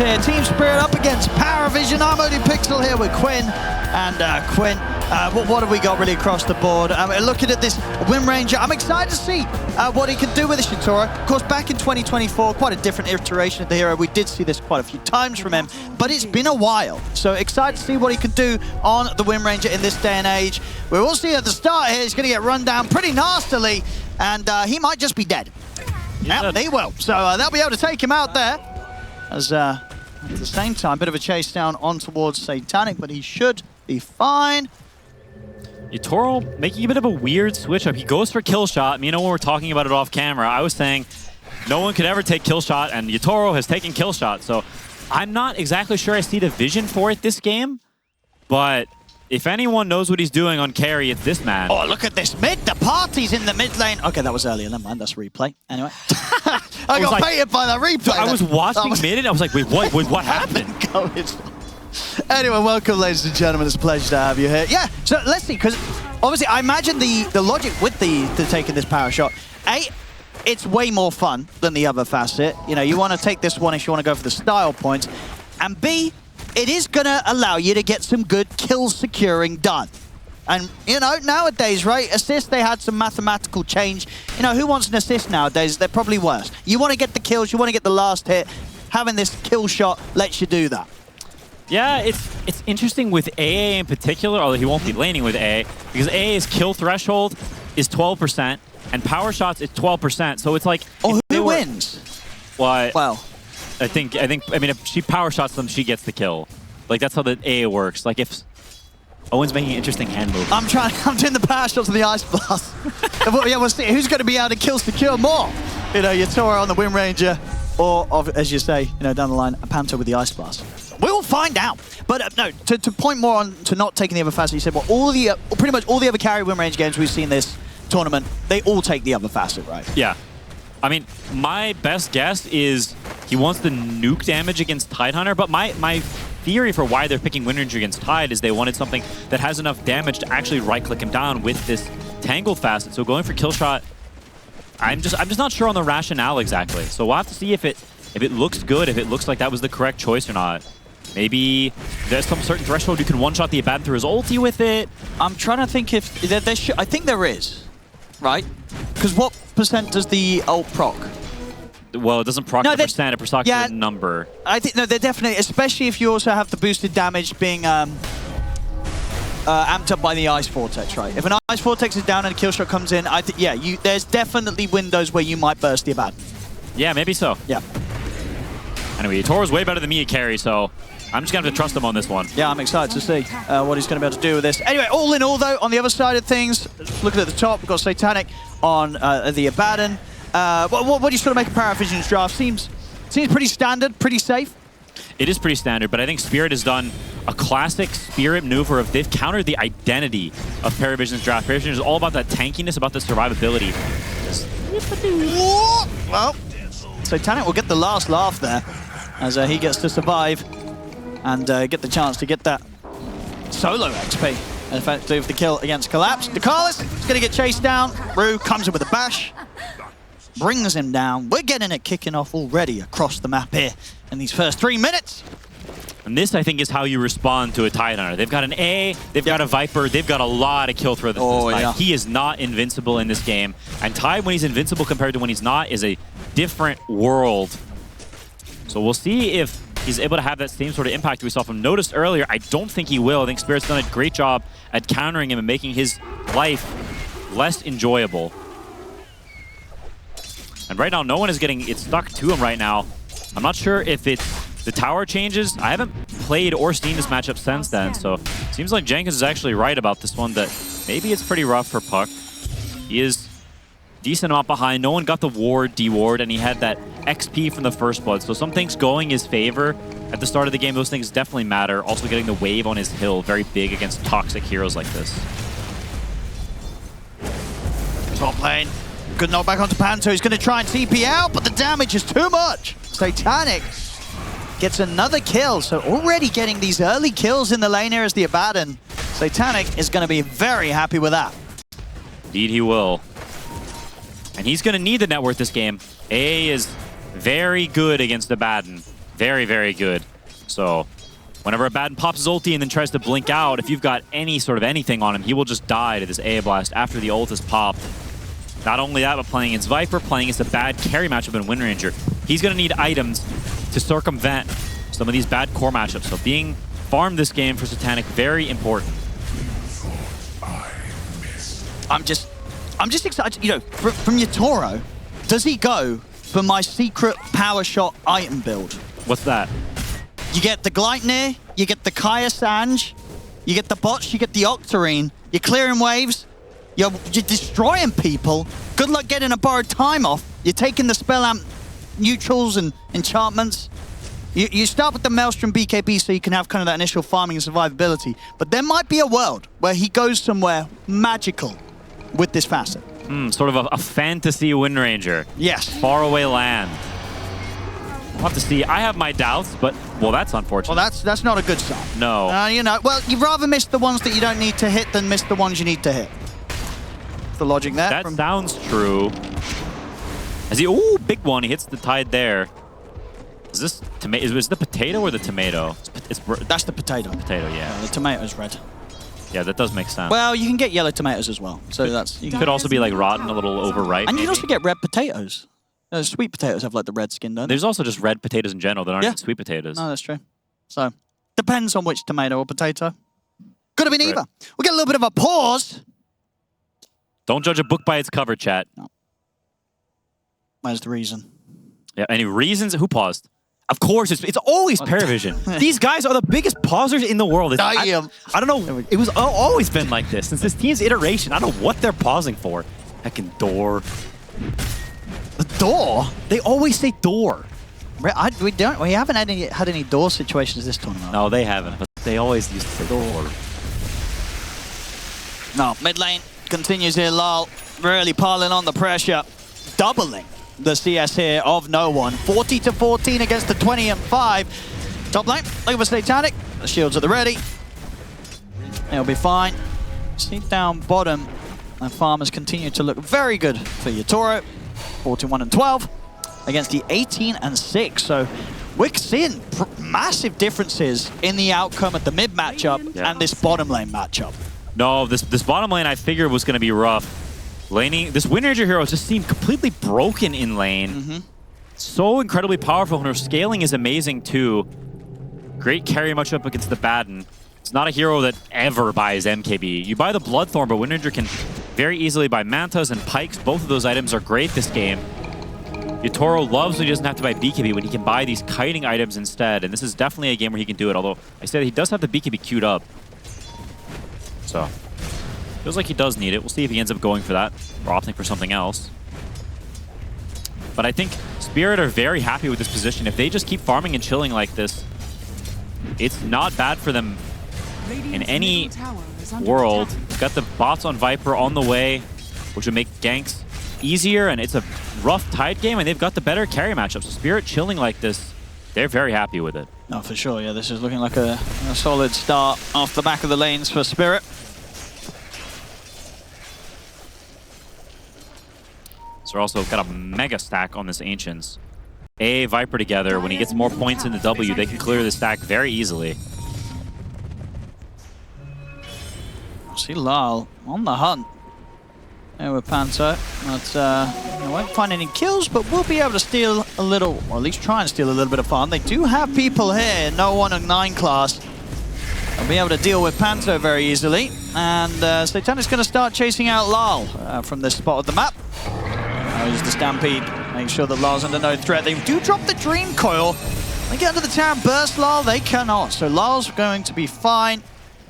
here. Team Spirit up against PARIVISION. I'm ODPixel here with Quinn. And Quinn, what have we got really across the board? Looking at this Wind Ranger, I'm excited to see what he can do with this Yatoro. Of course, back in 2024, quite a different iteration of the hero. We did see this quite a few times from him, but it's been a while. So excited to see what he can do on the Wind Ranger in this day and age. We will see at the start here, he's going to get run down pretty nastily, and he might just be dead. Yeah, he will. So they'll be able to take him out there. As at the same time, bit of a chase down on towards Satanic, but he should be fine. Yatoro making a bit of a weird switch up. He goes for kill shot. You know, when we're talking about it off camera, I was saying no one could ever take kill shot, and Yatoro has taken kill shot. So I'm not exactly sure I see the vision for it this game, but if anyone knows what he's doing on carry, it's this man. Oh, look at this mid. The party's in the mid lane. Okay, that was earlier. Never mind. That's replay. Anyway. I got baited by that replay. I was watching mid and I was like, wait, what happened? Anyway, welcome, ladies and gentlemen. It's a pleasure to have you here. Yeah, so let's see, because obviously I imagine the logic with the taking this power shot, A, it's way more fun than the other facet. You know, you want to take this one if you want to go for the style points. And B, it is going to allow you to get some good kill securing done. And, you know, nowadays, right, assists, they had some mathematical change. You know, who wants an assist nowadays? They're probably worse. You want to get the kills, you want to get the last hit. Having this kill shot lets you do that. Yeah, it's interesting with AA in particular, although he won't be laning with AA, because AA's kill threshold is 12%, and power shots is 12%. So it's like... Oh, who wins? Well, I mean, if she power shots them, she gets the kill. Like, that's how the AA works. Like, if Owen's making an interesting hand move. I'm doing the power shots with the Ice Blast. Yeah, we'll see who's going to be able to kill secure more. You know, Yatoro on the Wind Ranger, or, as you say, you know, down the line, a Panther with the Ice Blast. We will find out. But no, to point more on to not taking the other facet, you said, well, pretty much all the other carry Wind Ranger games we've seen this tournament, they all take the other facet, right? Yeah. I mean, my best guess is he wants the nuke damage against Tidehunter, but my theory for why they're picking Wind Ranger against Tide is they wanted something that has enough damage to actually right-click him down with this Tangled facet. So going for kill shot, I'm just not sure on the rationale exactly. So we'll have to see if it looks good, if it looks like that was the correct choice or not. Maybe there's some certain threshold you can one-shot the Abaddon through his ulti with it. I'm trying to think if there should. I think there is, right? Because what percent does the ult proc? Well, it doesn't proc the percent, it procs the number. I think, no, they're definitely, especially if you also have the boosted damage being amped up by the Ice Vortex, right? If an Ice Vortex is down and a kill shot comes in, I think, yeah, there's definitely windows where you might burst the Abaddon. Yeah, maybe so. Yeah. Anyway, Yatoro's way better than me at carry, so I'm just going to have to trust him on this one. Yeah, I'm excited to see what he's going to be able to do with this. Anyway, all in all, though, on the other side of things, looking at the top, we've got Satanic on the Abaddon. What do you sort of make of PARIVISION's draft? Seems pretty standard, pretty safe. It is pretty standard, but I think Spirit has done a classic Spirit maneuver of they've countered the identity of PARIVISION's draft. PARIVISION is all about that tankiness, about the survivability. Well, Satanic will get the last laugh there as he gets to survive and get the chance to get that solo XP. In fact, do the kill against Collapse. Decalis is going to get chased down. Rue comes in with a bash. Brings him down. We're getting it kicking off already across the map here in these first 3 minutes. And this, I think, is how you respond to a Tidehunter. They've got an A, they've got a Viper, they've got a lot of kill throw this time. He is not invincible in this game. And Tide, when he's invincible compared to when he's not, is a different world. So we'll see if he's able to have that same sort of impact we saw from Noticed earlier. I don't think he will. I think Spirit's done a great job at countering him and making his life less enjoyable. And right now, no one is getting it stuck to him right now. I'm not sure if it's the tower changes. I haven't played or seen this matchup since then, so it seems like Jenkins is actually right about this one, that maybe it's pretty rough for Puck. He is decent amount behind. No one got the ward, D-ward, and he had that XP from the first blood. So some things going his favor at the start of the game, those things definitely matter. Also getting the wave on his hill, very big against toxic heroes like this. Top lane. Good knockback onto Panto. He's going to try and TP out, but the damage is too much. Satanic gets another kill. So already getting these early kills in the lane here as the Abaddon. Satanic is going to be very happy with that. Indeed he will. And he's going to need the net worth this game. AA is very good against Abaddon. Very, very good. So whenever a Baden pops his ulti and then tries to blink out, if you've got any sort of anything on him, he will just die to this A Blast after the ult is popped. Not only that, but playing against Viper, playing against a bad carry matchup in Wind Ranger. He's going to need items to circumvent some of these bad core matchups. So being farmed this game for Satanic, very important. I'm just excited. You know, from Yatoro, does he go for my secret power shot item build? What's that? You get the Gleitnir, you get the Kaya Sanj, you get the Botch, you get the Octarine, you're clearing waves, you're destroying people. Good luck getting a borrowed time off. You're taking the spell amp neutrals and enchantments. You start with the Maelstrom BKB so you can have kind of that initial farming and survivability. But there might be a world where he goes somewhere magical with this facet. Sort of a fantasy Wind Ranger. Yes. Faraway land. We'll have to see. I have my doubts, but, well, that's unfortunate. Well, that's not a good sign. No. You know, well, you'd rather miss the ones that you don't need to hit than miss the ones you need to hit. That's the logic there. That sounds true. As he, ooh, big one. He hits the Tide there. Is this tomato? Is the potato or the tomato? That's the potato. Potato, yeah. The tomato's red. Yeah, that does make sense. Well, you can get yellow tomatoes as well. So that's... Could also be like rotten, a little overripe. And you maybe. can also get red potatoes. Sweet potatoes have like the red skin, don't they? There's also just red potatoes in general that aren't even sweet potatoes. No, that's true. So, depends on which tomato or potato. Could have been either. We'll get a little bit of a pause. Don't judge a book by its cover, chat. No. Where's the reason? Yeah, any reasons? Who paused? Of course, it's always PARIVISION. These guys are the biggest pausers in the world. I don't know. It was always been like this since this team's iteration. I don't know what they're pausing for. Heckin' door. The door? They always say door. We haven't had any door situations this tournament. No, they haven't. But they always used to say door. No, mid lane continues here. Lal really piling on the pressure, doubling the CS here of no one. 40-14 against the 20-5. Top lane, looking for Satanic. The shields are the ready. It'll be fine. See down bottom, and farmers continue to look very good for Yatoro. 41-12 against the 18-6. So we're seeing massive differences in the outcome of the mid matchup and this bottom lane matchup. No, this bottom lane I figured was going to be rough. Laning, this Wind Ranger hero just seemed completely broken in lane. So incredibly powerful, and her scaling is amazing too. Great carry matchup against the Baden. It's not a hero that ever buys MKB. You buy the Bloodthorn, but Wind Ranger can very easily buy Mantas and Pikes. Both of those items are great this game. Yatoro loves when he doesn't have to buy BKB, when he can buy these kiting items instead. And this is definitely a game where he can do it, although I said he does have the BKB queued up. So, feels like he does need it. We'll see if he ends up going for that or opting for something else. But I think Spirit are very happy with this position. If they just keep farming and chilling like this, it's not bad for them in any world. Got the bots on Viper on the way, which would make ganks easier, and it's a rough Tide game, and they've got the better carry matchup. So Spirit chilling like this, they're very happy with it. No, for sure, yeah. This is looking like a solid start off the back of the lanes for Spirit. So they're also got a mega stack on this Ancients. A Viper together, when he gets more points in the W, they can clear the stack very easily. See Lal on the hunt there with Panto, but won't find any kills, but we'll be able to steal a little, or at least try and steal a little bit of farm. They do have people here, no 1 and 9 class. They'll be able to deal with Panto very easily, and Satanic's going to start chasing out Lal from this spot of the map. Use the Stampede, make sure that Lal's under no threat. They do drop the Dream Coil. They get under the tower and burst Lal, they cannot. So Lal's going to be fine.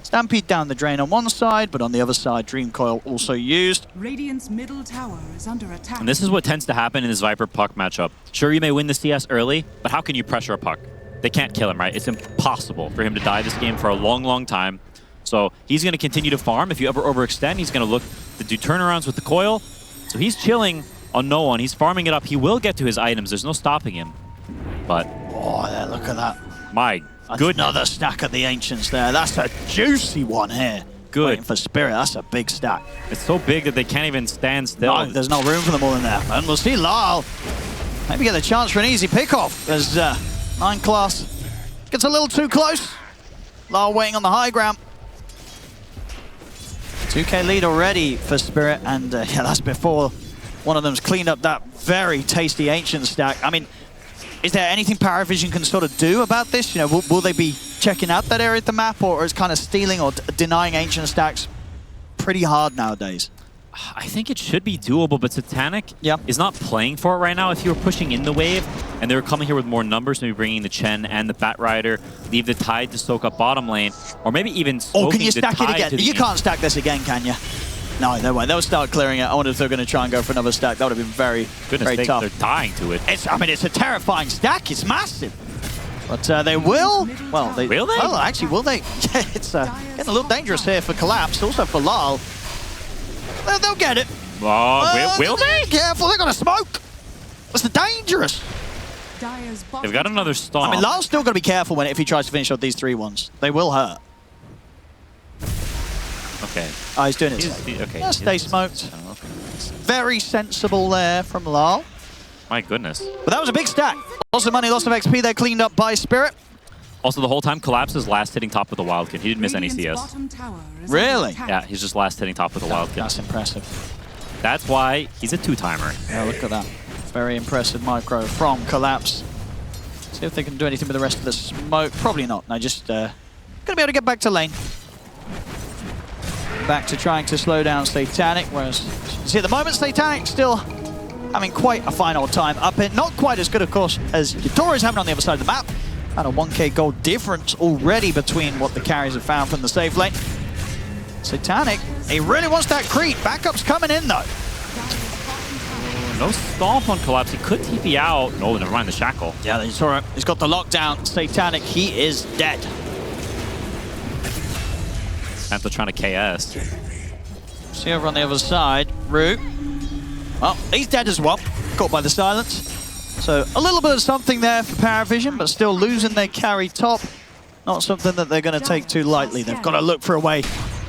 Stampede down the drain on one side, but on the other side, Dream Coil also used. Radiant's middle tower is under attack. And this is what tends to happen in this Viper Puck matchup. Sure, you may win the CS early, but how can you pressure a Puck? They can't kill him, right? It's impossible for him to die this game for a long, long time. So he's going to continue to farm. If you ever overextend, he's going to look to do turnarounds with the coil. So he's chilling on no one. He's farming it up. He will get to his items. There's no stopping him. But oh, yeah, look at that. My goodness. Another stack of the Ancients there. That's a juicy one here. Good. Waiting for Spirit. That's a big stack. It's so big that they can't even stand still. No, there's no room for them all in there. And we'll see Lal maybe get a chance for an easy pickoff as 9 class gets a little too close. Lyle waiting on the high ground. 2k lead already for Spirit, and yeah, that's before one of them's cleaned up that very tasty Ancient stack. I mean, is there anything PARIVISION can sort of do about this? You know, will they be checking out that area of the map, or is kind of stealing or denying Ancient stacks pretty hard nowadays? I think it should be doable, but Satanic is not playing for it right now. If you were pushing in the wave and they were coming here with more numbers, maybe bringing the Chen and the Bat Rider, leave the Tide to soak up bottom lane, or maybe even oh, can you stack it again? You can't stack this again, can you? No, no way. They'll start clearing it. I wonder if they're going to try and go for another stack. That would have been very tough. They're dying to it. I mean, it's a terrifying stack. It's massive. But they will. Well, they will. Well, actually, will they? Yeah, it's getting a little dangerous here for Collapse. Also for Lyle. They'll get it. Will they? Careful, they're going to smoke. That's dangerous. They've got another stomp. I mean, Lyle's still got to be careful if he tries to finish off these 3 ones. They will hurt. Okay. Oh, he's doing it. Okay. Yeah, stay smoked. Oh, okay. Very sensible there from Lyle. My goodness. But that was a big stack. Lots of money, lots of XP there cleaned up by Spirit. Also, the whole time, Collapse is last hitting top with the Wild Kick. He didn't miss any CS. Really? Yeah, he's just last hitting top with the Wild Kick. That's impressive. That's why he's a 2-timer. Yeah, look at that. Very impressive micro from Collapse. See if they can do anything with the rest of the smoke. Probably not. No, just gonna be able to get back to lane. Back to trying to slow down Satanic, whereas you see at the moment Satanic still having quite a fine old time up it. Not quite as good, of course, as Yatoro is having on the other side of the map. And a 1k gold difference already between what the carries have found from the safe lane. Satanic, he really wants that creep. Backup's coming in though. No stomp on Collapse. He could TP out. No, never mind the shackle. Yeah, he's all right. He's got the lockdown. Satanic, he is dead. Panther trying to KS. See over on the other side, Root. Well, he's dead as well. Caught by the silence. So a little bit of something there for PARIVISION, but still losing their carry top. Not something that they're going to take too lightly. They've got to look for a way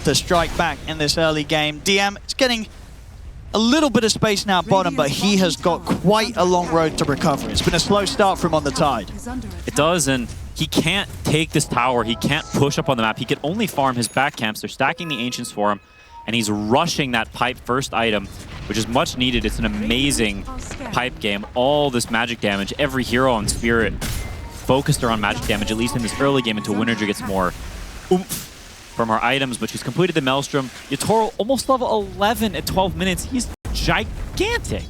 to strike back in this early game. DM is getting a little bit of space now bottom, but he has got quite a long road to recovery. It's been a slow start for him on the Tide. It does, and he can't take this tower. He can't push up on the map. He can only farm his back camps. They're stacking the Ancients for him, and he's rushing that pipe first item, which is much needed. It's an amazing pipe game. All this magic damage, every hero on Spirit focused around magic damage, at least in this early game, until Winranger gets more oomph from our items, but she's completed the Maelstrom. Yatoro almost level 11 at 12 minutes. He's gigantic.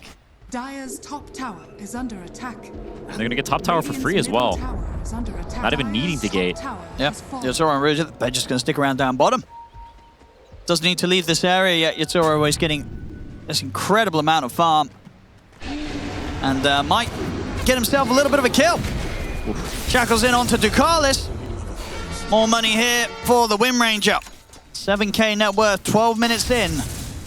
Dire's top tower is under attack. And they're going to get top tower for free as well. Not even needing to gate. Yep, Yatoro and Rouge, they're just going to stick around down bottom. Doesn't need to leave this area yet. Yatoro is getting this incredible amount of farm. And might get himself a little bit of a kill. Oof. Shackles in onto Ducalis. More money here for the Wind Ranger. 7k net worth, 12 minutes in.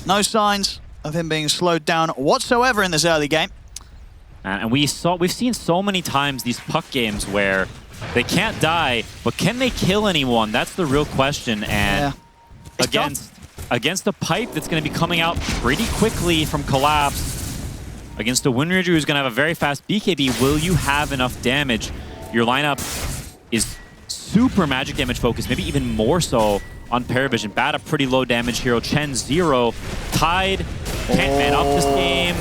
No signs of him being slowed down whatsoever in this early game. And we've seen so many times these puck games where they can't die, but can they kill anyone? That's the real question. And against a pipe that's going to be coming out pretty quickly from Collapse, against a Wind Ranger who's going to have a very fast BKB, will you have enough damage? Your lineup is super magic damage focused, maybe even more so on PARIVISION. Bat a pretty low damage hero, Chen 0. Tide can't man up this game.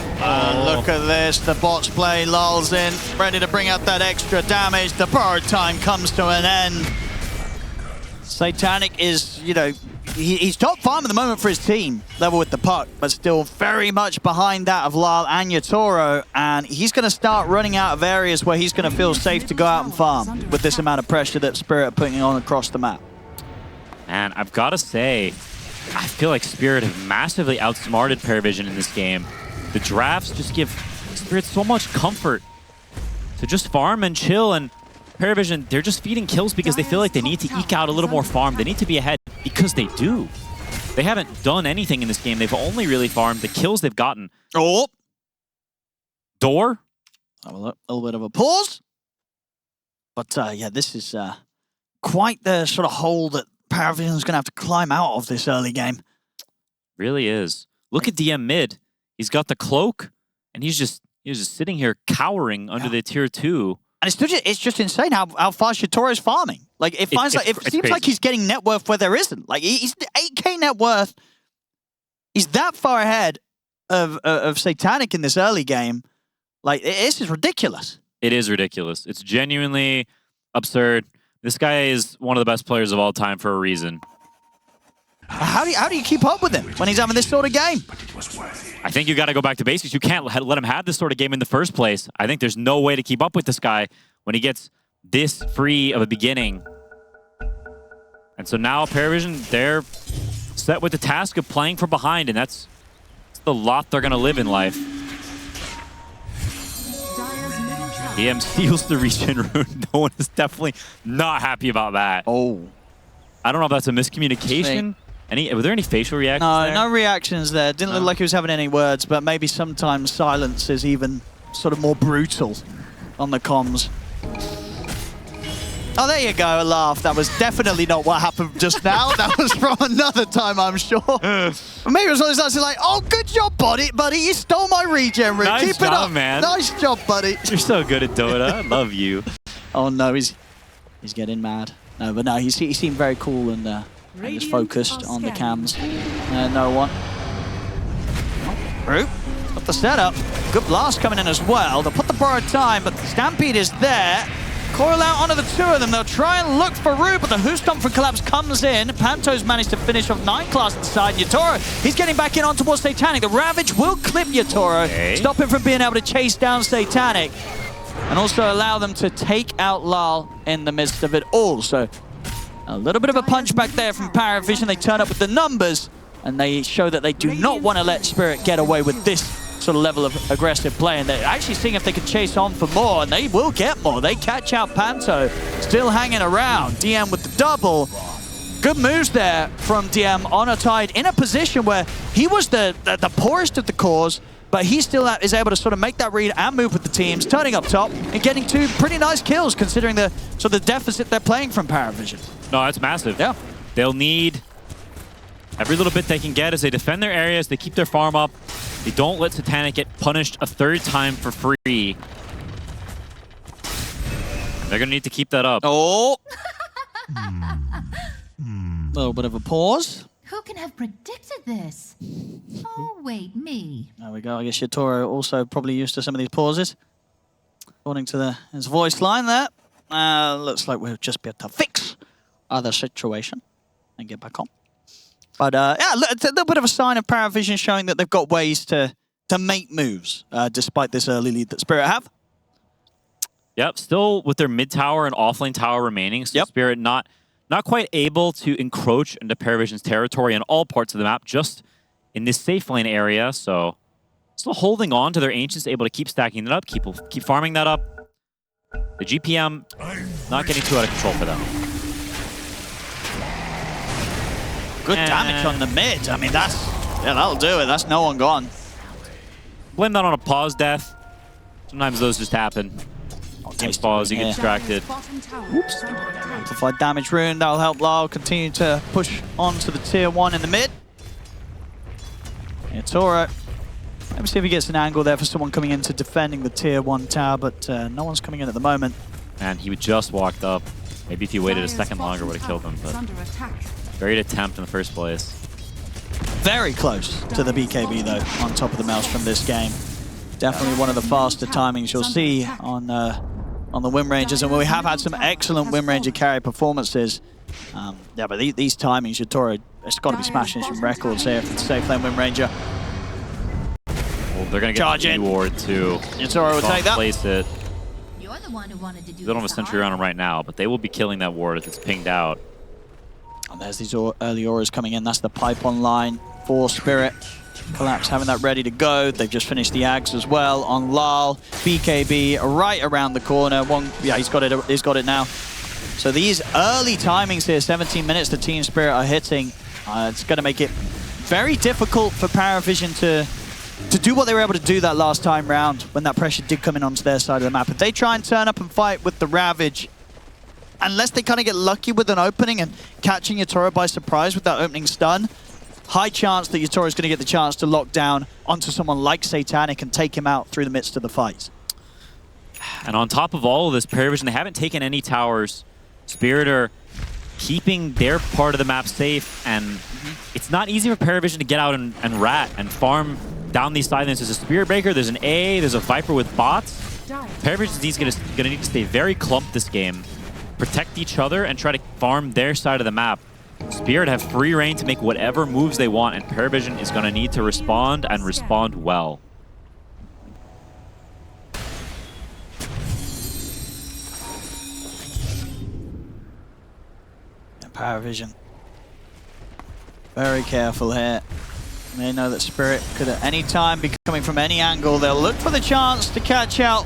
Look at this, the bots play, Lul's in, ready to bring out that extra damage. The bird time comes to an end. Satanic is, you know, he's top farm at the moment for his team, level with the puck, but still very much behind that of Lyle and Yatoro, and he's going to start running out of areas where he's going to feel safe to go out and farm with this amount of pressure that Spirit are putting on across the map. And I've got to say, I feel like Spirit have massively outsmarted PARIVISION in this game. The drafts just give Spirit so much comfort to just farm and chill, and PARIVISION, they're just feeding kills because they feel like they need to eke out a little more farm. They need to be ahead because they do. They haven't done anything in this game. They've only really farmed the kills they've gotten. Oh! Door? A little bit of a pause. But yeah, this is quite the sort of hole that PARIVISION's going to have to climb out of this early game. Really is. Look at DM mid. He's got the cloak, and he's just sitting here cowering under the tier 2. And it's just insane how fast Yatoro's farming. Like, it seems crazy. like he's getting net worth where there isn't. Like, he's 8K net worth. He's that far ahead of Satanic in this early game. Like, this is ridiculous. It is ridiculous. It's genuinely absurd. This guy is one of the best players of all time for a reason. How do you keep up with him when he's having this sort of game? I think you got to go back to basics. You can't let him have this sort of game in the first place. I think there's no way to keep up with this guy when he gets this free of a beginning. And so now PARIVISION, they're set with the task of playing from behind, and that's the lot they're going to live in life. DM steals the regen rune. No one is definitely not happy about that. Oh. I don't know if that's a miscommunication. Were there any facial reactions there? No reactions there. Didn't look like he was having any words, but maybe sometimes silence is even sort of more brutal on the comms. Oh, there you go, a laugh. That was definitely not what happened just now. That was from another time, I'm sure. Maybe it was one of those like, oh, good job, buddy. You stole my regen rune. Nice Keep job, it up, man. Nice job, buddy. You're so good at Dota. I love you. Oh, no, he's getting mad. No, but no, he seemed very cool and just focused on the cams. No one. Root, got the setup. Good blast coming in as well. They'll put the borrowed time, but the Stampede is there. Coil out onto the two of them. They'll try and look for Root, but the Who Stomp for Collapse comes in. Panto's managed to finish off 9 class at the side. Yatoro, he's getting back in on towards Satanic. The Ravage will clip Yatoro, stop him from being able to chase down Satanic, and also allow them to take out Lal in the midst of it all. So a little bit of a punch back there from PARIVISION. They turn up with the numbers, and they show that they do not want to let Spirit get away with this sort of level of aggressive play. And they're actually seeing if they can chase on for more, and they will get more. They catch out Panto, still hanging around. DM with the double. Good moves there from DM on a Tide in a position where he was the poorest of the cores, but he still is able to sort of make that read and move with the teams, turning up top and getting 2 pretty nice kills considering the sort of deficit they're playing from PARIVISION. No, that's massive. Yeah. They'll need every little bit they can get as they defend their areas, they keep their farm up, they don't let Satanic get punished a 3rd time for free. And they're going to need to keep that up. Oh! Little bit of a pause. Who can have predicted this? Oh, wait, me. There we go. I guess Yatoro also probably used to some of these pauses. According to his voice line there. Looks like we'll just be able to fix the situation and get back on. But yeah, it's a little bit of a sign of PARIVISION showing that they've got ways to make moves despite this early lead that Spirit have. Yep, still with their mid tower and offlane tower remaining. So Spirit not quite able to encroach into PARIVISION's territory in all parts of the map, just in this safe lane area. So still holding on to their Ancients, able to keep stacking it up, keep farming that up. The GPM not getting too out of control for them. Good damage on the mid. I mean, that'll do it. That's no one gone. Blame that on a pause death. Sometimes those just happen. Takes pause, you get distracted. Oops. Amplified damage rune. That'll help Lyle continue to push on to the tier 1 in the mid. It's alright. Let me see if he gets an angle there for someone coming into defending the tier 1 tower, but no one's coming in at the moment. And he just walked up. Maybe if he waited a second longer, would have killed him. But great attempt in the first place. Very close to the BKB though, on top of the mouse from this game. Definitely one of the faster timings you'll see on the Wind Rangers, and we have had some excellent Wind Ranger carry performances. Yeah, but these timings, Yatoro has got to be smashing some records here for the safe lane Wind Ranger. Well, they're going to get the ward too. Yatoro will take that. Place it. You're the one who wanted to do they don't have a sentry around him right now, but they will be killing that ward if it's pinged out. And there's these early auras coming in. That's the pipe online for Spirit. Collapse having that ready to go. They've just finished the Ags as well on Lal. BKB right around the corner. Yeah, he's got it now. So these early timings here, 17 minutes the Team Spirit are hitting. It's going to make it very difficult for PARIVISION to do what they were able to do that last time round when that pressure did come in onto their side of the map. If they try and turn up and fight with the Ravage, unless they kind of get lucky with an opening and catching Yatoro by surprise with that opening stun, high chance that Yatoro is going to get the chance to lock down onto someone like Satanic and take him out through the midst of the fight. And on top of all of this, PARIVISION, they haven't taken any towers. Spirit are keeping their part of the map safe, and it's not easy for PARIVISION to get out and rat and farm down these side lanes. There's a Spirit Breaker, there's an A, there's a Viper with bots. PARIVISION's gonna need to stay very clumped this game, protect each other, and try to farm their side of the map. Spirit have free reign to make whatever moves they want, and PARIVISION is gonna need to respond and respond well. PARIVISION very careful here. They know that Spirit could at any time be coming from any angle. They'll look for the chance to catch out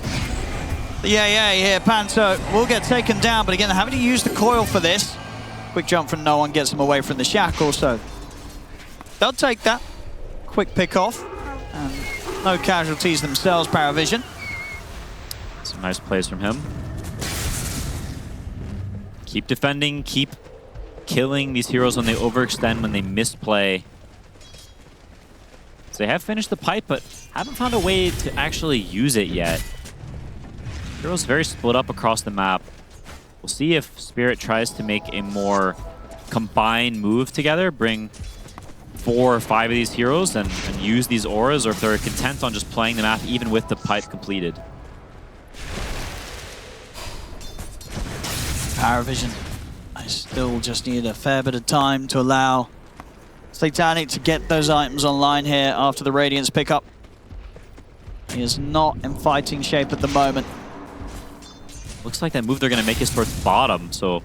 the AA here. Panto will get taken down, but again, they're having to use the coil for this. Quick jump from no one gets them away from the shackle, so they'll take that. Quick pick off, and no casualties themselves, PARIVISION. Some nice plays from him. Keep defending, keep killing these heroes when they overextend, when they misplay. So they have finished the pipe, but haven't found a way to actually use it yet. Heroes very split up across the map. We'll see if Spirit tries to make a more combined move together, bring 4 or 5 of these heroes and use these auras, or if they're content on just playing the map even with the pipe completed. PARIVISION, I still just need a fair bit of time to allow Satanic to get those items online here after the Radiance pickup. He is not in fighting shape at the moment. Looks like that move they're going to make is towards bottom, so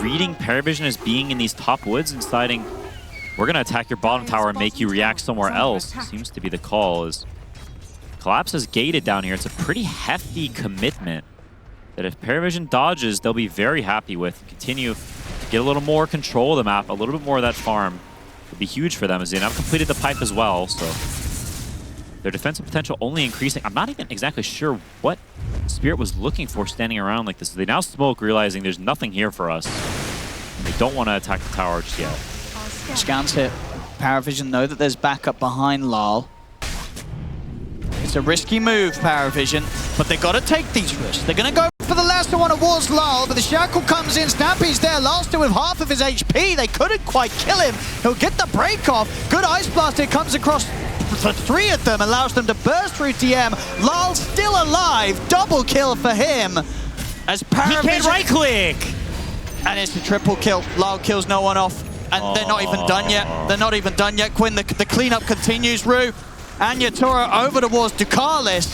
reading PARIVISION as being in these top woods and deciding we're going to attack your bottom tower and make you react somewhere else seems to be the call. As Collapse is gated down here, it's a pretty hefty commitment that if PARIVISION dodges, they'll be very happy with. Continue to get a little more control of the map, a little bit more of that farm would be huge for them, as they now completed the pipe as well, so their defensive potential only increasing. I'm not even exactly sure what Spirit was looking for standing around like this. They now smoke, realizing there's nothing here for us. And they don't want to attack the tower just yet. Scans hit. PARIVISION know that there's backup behind Lal. It's a risky move, PARIVISION, but they got to take these risks. They're going to go for the last one towards Lal, but the shackle comes in. Snappy's there, Lal's still with half of his HP. They couldn't quite kill him. He'll get the break off. Good Ice Blast. It comes across for 3 of them, allows them to burst through TM. Lal's still alive. Double kill for him. As PARIVISION... He can't right-click! And it's a triple kill. Lal kills no one off. And they're not even done yet. They're not even done yet. Quinn, the cleanup continues. Rue and Yatura over towards Ducalis.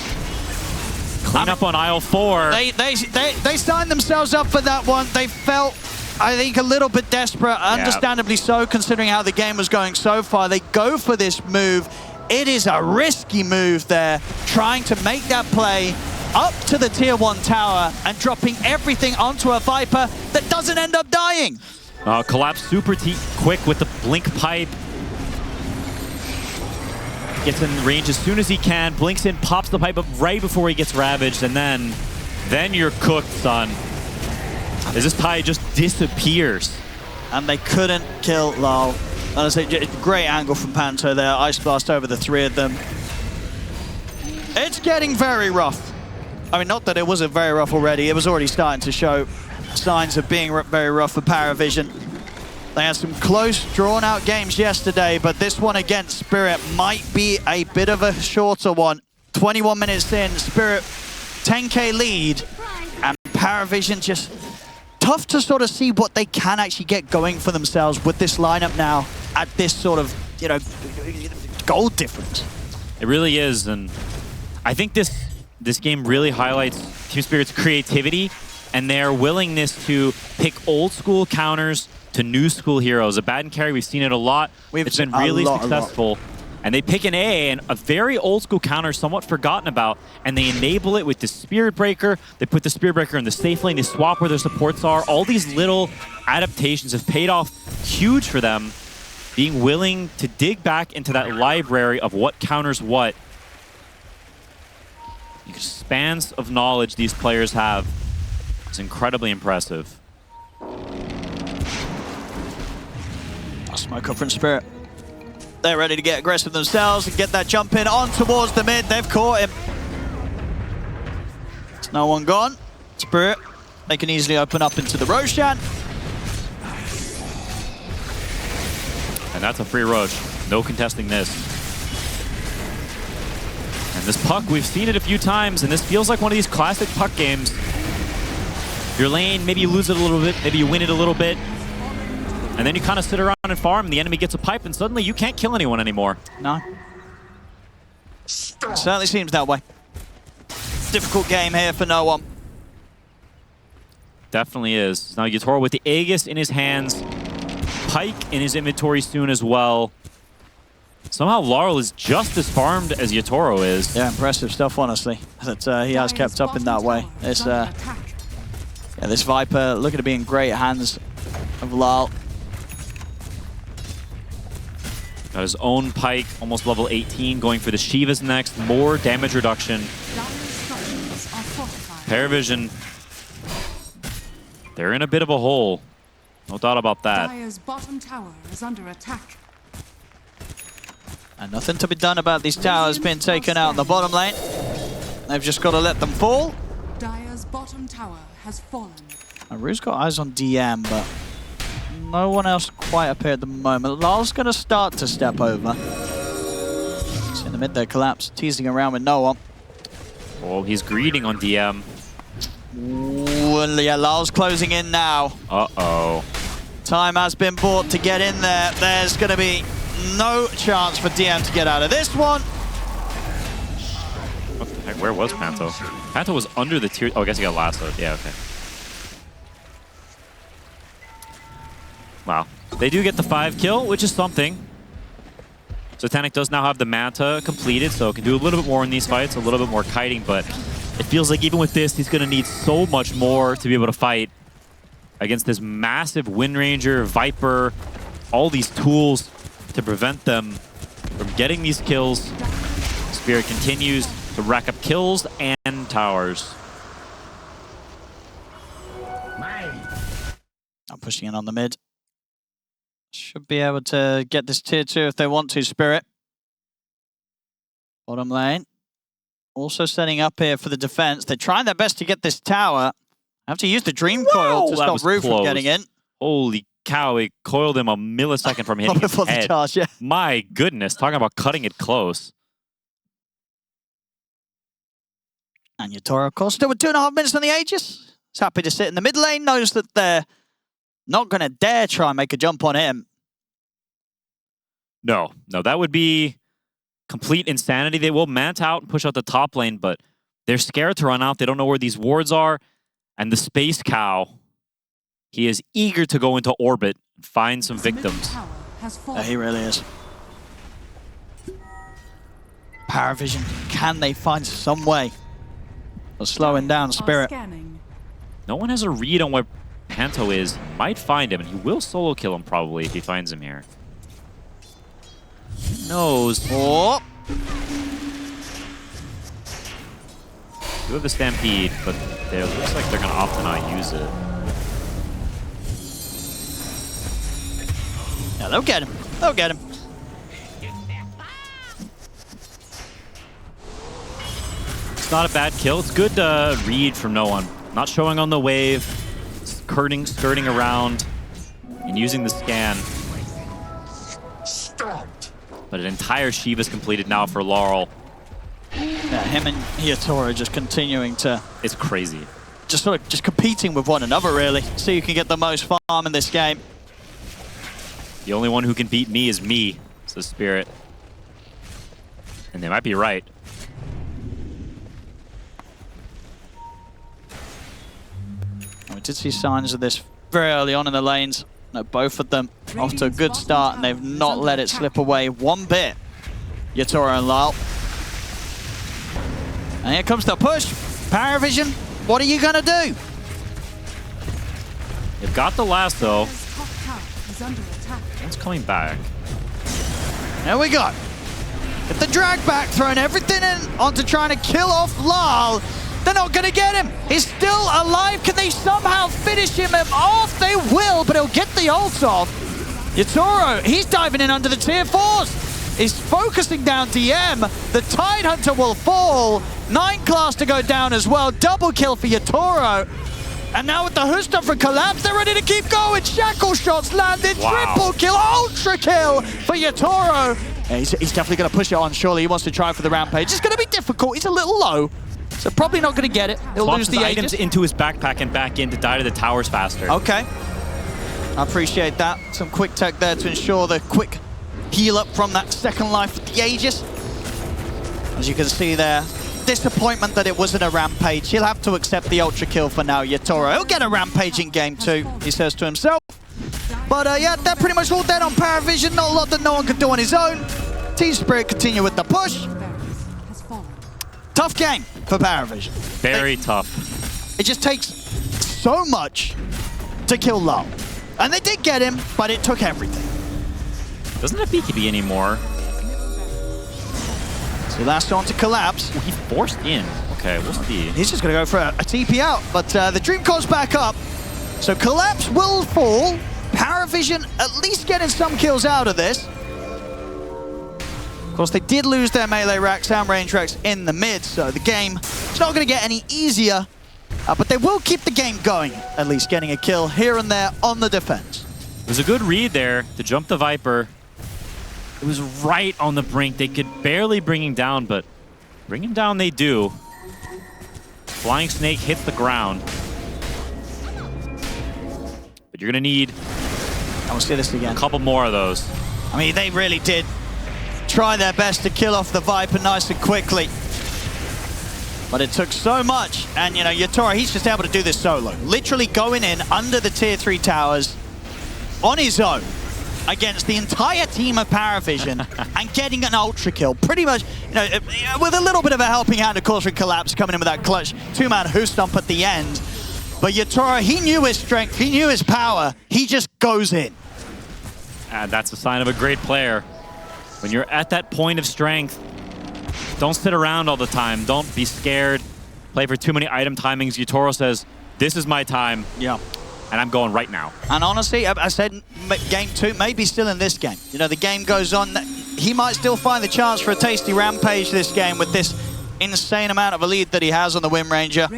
Clean up on aisle 4. They signed themselves up for that one. They felt, I think, a little bit desperate, understandably so, considering how the game was going so far. They go for this move. It is a risky move there, trying to make that play up to the tier 1 tower and dropping everything onto a Viper that doesn't end up dying. Collapse super quick with the blink pipe. Gets in range as soon as he can, blinks in, pops the pipe up right before he gets ravaged, and then you're cooked, son. As this Tide just disappears. And they couldn't kill Lal. Honestly, great angle from Panto there. Ice Blast over the 3 of them. It's getting very rough. I mean, not that it wasn't very rough already. It was already starting to show signs of being very rough for PARIVISION. They had some close, drawn-out games yesterday, but this one against Spirit might be a bit of a shorter one. 21 minutes in, Spirit 10k lead, and PARIVISION just tough to sort of see what they can actually get going for themselves with this lineup now at this sort of, you know, gold difference. It really is, and I think this game really highlights Team Spirit's creativity and their willingness to pick old school counters to new school heroes. A bad and carry, we've seen it a lot. It's been really successful. And they pick an A, and a very old school counter, somewhat forgotten about, and they enable it with the Spirit Breaker. They put the Spirit Breaker in the safe lane. They swap where their supports are. All these little adaptations have paid off huge for them, being willing to dig back into that library of what counters what. The spans of knowledge these players have is incredibly impressive. Smoke up from Spirit. They're ready to get aggressive themselves and get that jump in on towards the mid. They've caught him. No one gone. Spirit, they can easily open up into the Roshan. And that's a free Rosh. No contesting this. And this puck, we've seen it a few times, and this feels like one of these classic puck games. Your lane, maybe you lose it a little bit, maybe you win it a little bit, and then you kind of sit around and farm, and the enemy gets a pipe, and suddenly you can't kill anyone anymore. No. It certainly seems that way. Difficult game here for no one. Definitely is. Now Yatoro with the Aegis in his hands, Pike in his inventory soon as well. Somehow Laurel is just as farmed as Yatoro is. Yeah, impressive stuff, honestly, that he has kept up in that way. This, yeah, this Viper looking to be in great hands of Lal. Got his own Pike, almost level 18, going for the Shivas next. More damage reduction. PARIVISION, they're in a bit of a hole. No doubt about that. Dire's bottom tower is under attack. And nothing to be done about these towers being taken out in the bottom lane. They've just got to let them fall. Dire's bottom tower has fallen. Rue's got eyes on DM, but no one else quite up here at the moment. Lal's going to start to step over. He's in the mid there, collapse, teasing around with no one. Oh, he's greeting on DM. Ooh, yeah, Lal's closing in now. Uh-oh. Time has been bought to get in there. There's going to be no chance for DM to get out of this one. What the heck? Where was Panto? Panto was under the tier. Oh, I guess he got lassoed. Yeah, okay. Wow. They do get the 5 kill, which is something. Satanic does now have the Manta completed, so can do a little bit more in these fights, a little bit more kiting, but it feels like even with this, he's going to need so much more to be able to fight against this massive Wind Ranger, Viper, all these tools to prevent them from getting these kills. Spirit continues to rack up kills and towers. I'm pushing in on the mid. Should be able to get this tier 2 if they want to, Spirit. Bottom lane. Also setting up here for the defense. They're trying their best to get this tower. Have to use the Dream Coil to stop Rue from getting in. Holy cow, it coiled him a millisecond from hitting his before head. The charge, yeah. My goodness, talking about cutting it close. And Yatoro, of course, still with 2.5 minutes on the Aegis. He's happy to sit in the mid lane, knows that they're not going to dare try and make a jump on him. No, that would be complete insanity. They will mant out and push out the top lane, but they're scared to run out. They don't know where these wards are. And the Space Cow, he is eager to go into orbit and find some victims. Yeah, he really is. PARIVISION, can they find some way of slowing down Spirit? No one has a read on where Panto is. Might find him, and he will solo kill him probably if he finds him here. He knows. Oh. Do have the Stampede, but it looks like they're going to opt to not use it. Yeah, they'll get him. They'll get him. It's not a bad kill. It's good read from no one. Not showing on the wave, skirting around, and using the scan. But an entire Shiva is completed now for Laurel. Yeah, him and Yatoro just continuing to... It's crazy. Just sort of just competing with one another, really. See who can get the most farm in this game. The only one who can beat me is me, says Spirit. And they might be right. And we did see signs of this very early on in the lanes. No, both of them off to a good start, and they've not let it slip away one bit. Yatoro and Lal. And here comes the push. PARIVISION, what are you going to do? They've got the lasso. It's coming back. There we go. Get the drag back, throwing everything in onto trying to kill off Lal. They're not going to get him. He's still alive. Can they somehow finish him off? They will, but he'll get the ult off. Yatoro, he's diving in under the tier 4s. He's focusing down DM. The Tidehunter will fall. 9 class to go down as well. Double kill for Yatoro. And now with the Husta for Collapse, they're ready to keep going. Shackle shots landed. Wow. Triple kill, ultra kill for Yatoro. Yeah, he's definitely going to push it on, surely. He wants to try for the Rampage. It's going to be difficult. He's a little low, so probably not going to get it. He'll Swaps lose the his items Aegis. into his backpack and back in to die to the towers faster. Okay. I appreciate that. Some quick tech there to ensure the quick heal up from that second life with the Aegis. As you can see there, disappointment that it wasn't a Rampage. He'll have to accept the ultra kill for now, Yatoro. He'll get a Rampage in game 2, he says to himself. But yeah, they're pretty much all dead on PARIVISION. Not a lot that no one can do on his own. Team Spirit continue with the push. Tough game for PARIVISION. Very tough. It just takes so much to kill low. And they did get him, but it took everything. Doesn't have BKB anymore. So last on to Collapse. He forced in. Okay, we'll see. He's just going to go for a TP out, but the Dream Core's back up. So Collapse will fall. PARIVISION at least getting some kills out of this. Of course, they did lose their melee racks and range racks in the mid, so the game is not going to get any easier. But they will keep the game going, at least getting a kill here and there on the defense. It was a good read there to jump the Viper. It was right on the brink. They could barely bring him down, but bring him down they do. Flying Snake hits the ground. But you're going to need I will see this again. a couple more of those. I mean, they really did try their best to kill off the Viper nice and quickly. But it took so much. And, you know, Yatoro, he's just able to do this solo. Literally going in under the tier 3 towers on his own against the entire team of PARIVISION and getting an ultra kill. Pretty much, you know, with a little bit of a helping hand, of course, from Collapse coming in with that clutch 2-man Hustomp at the end. But Yatoro, he knew his strength, he knew his power. He just goes in. And that's a sign of a great player. When you're at that point of strength, don't sit around all the time. Don't be scared. Play for too many item timings. Yatoro says, this is my time. Yeah. And I'm going right now. And honestly, I said game 2, maybe still in this game. You know, the game goes on. He might still find the chance for a tasty Rampage this game with this insane amount of a lead that he has on the Wind Ranger.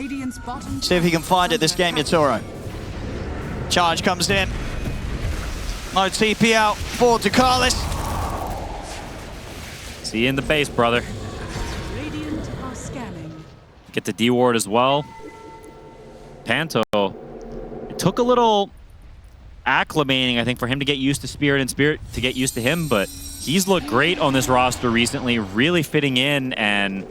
See if he can find it this game, Yatoro. Charge comes in. No TP out for Ducalis. See you in the base, brother. Get the D-Ward as well. Panto, it took a little acclimating, I think, for him to get used to Spirit and Spirit to get used to him, but he's looked great on this roster recently, really fitting in and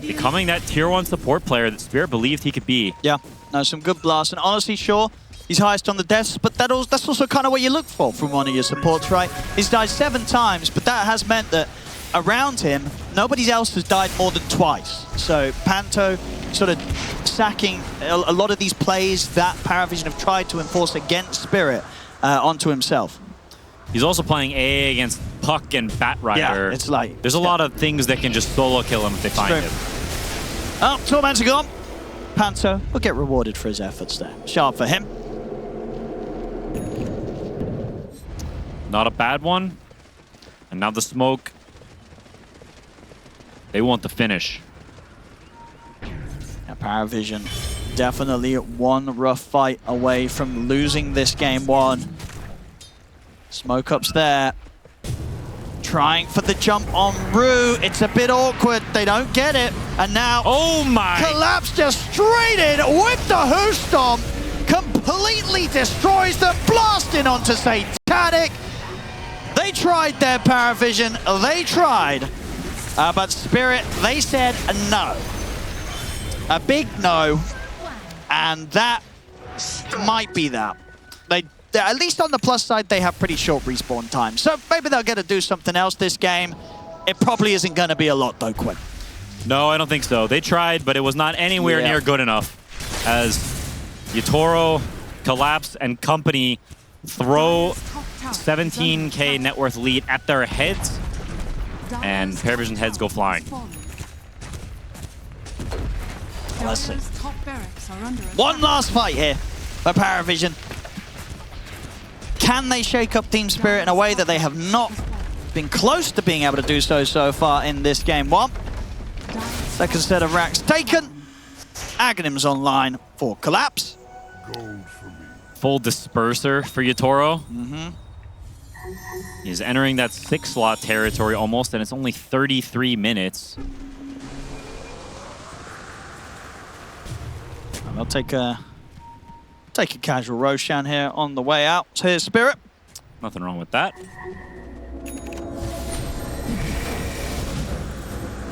becoming that tier 1 support player that Spirit believed he could be. Yeah, no, some good blasts. And honestly, sure, he's highest on the deaths, but that's also kind of what you look for from one of your supports, right? He's died 7 times, but that has meant that around him, nobody else has died more than twice. So Panto sort of sacking a lot of these plays that PARIVISION have tried to enforce against Spirit onto himself. He's also playing AA against Puck and Batrider. Yeah, it's like... There's a lot of things that can just solo kill him if they find him. Oh, Torments are gone. Panto will get rewarded for his efforts there. Sharp for him. Not a bad one. And now the smoke. They want the finish. Yeah, PARIVISION definitely one rough fight away from losing this game 1. Smoke up's there. Trying for the jump on Rue. It's a bit awkward. They don't get it. And now oh my! Collapse just straight in with the Hustomp. Completely destroys them. Blasting onto Satanic. They tried there, PARIVISION. They tried. But Spirit, they said no. A big no. And that might be that. At least on the plus side, they have pretty short respawn time. So maybe they'll get to do something else this game. It probably isn't going to be a lot, though, Quinn. No, I don't think so. They tried, but it was not anywhere near good enough. As Yatoro, Collapse, and company throw 17k net worth lead at their heads, and PARIVISION heads go flying. Let's see. One last fight here for PARIVISION. Can they shake up Team Spirit in a way that they have not been close to being able to do so far in this game 1? Second set of racks taken. Aghanim's online for collapse. Full disperser for Yatoro. He's entering that 6-slot territory almost, and it's only 33 minutes. I'll take a casual Roshan here on the way out. So here's Spirit. Nothing wrong with that.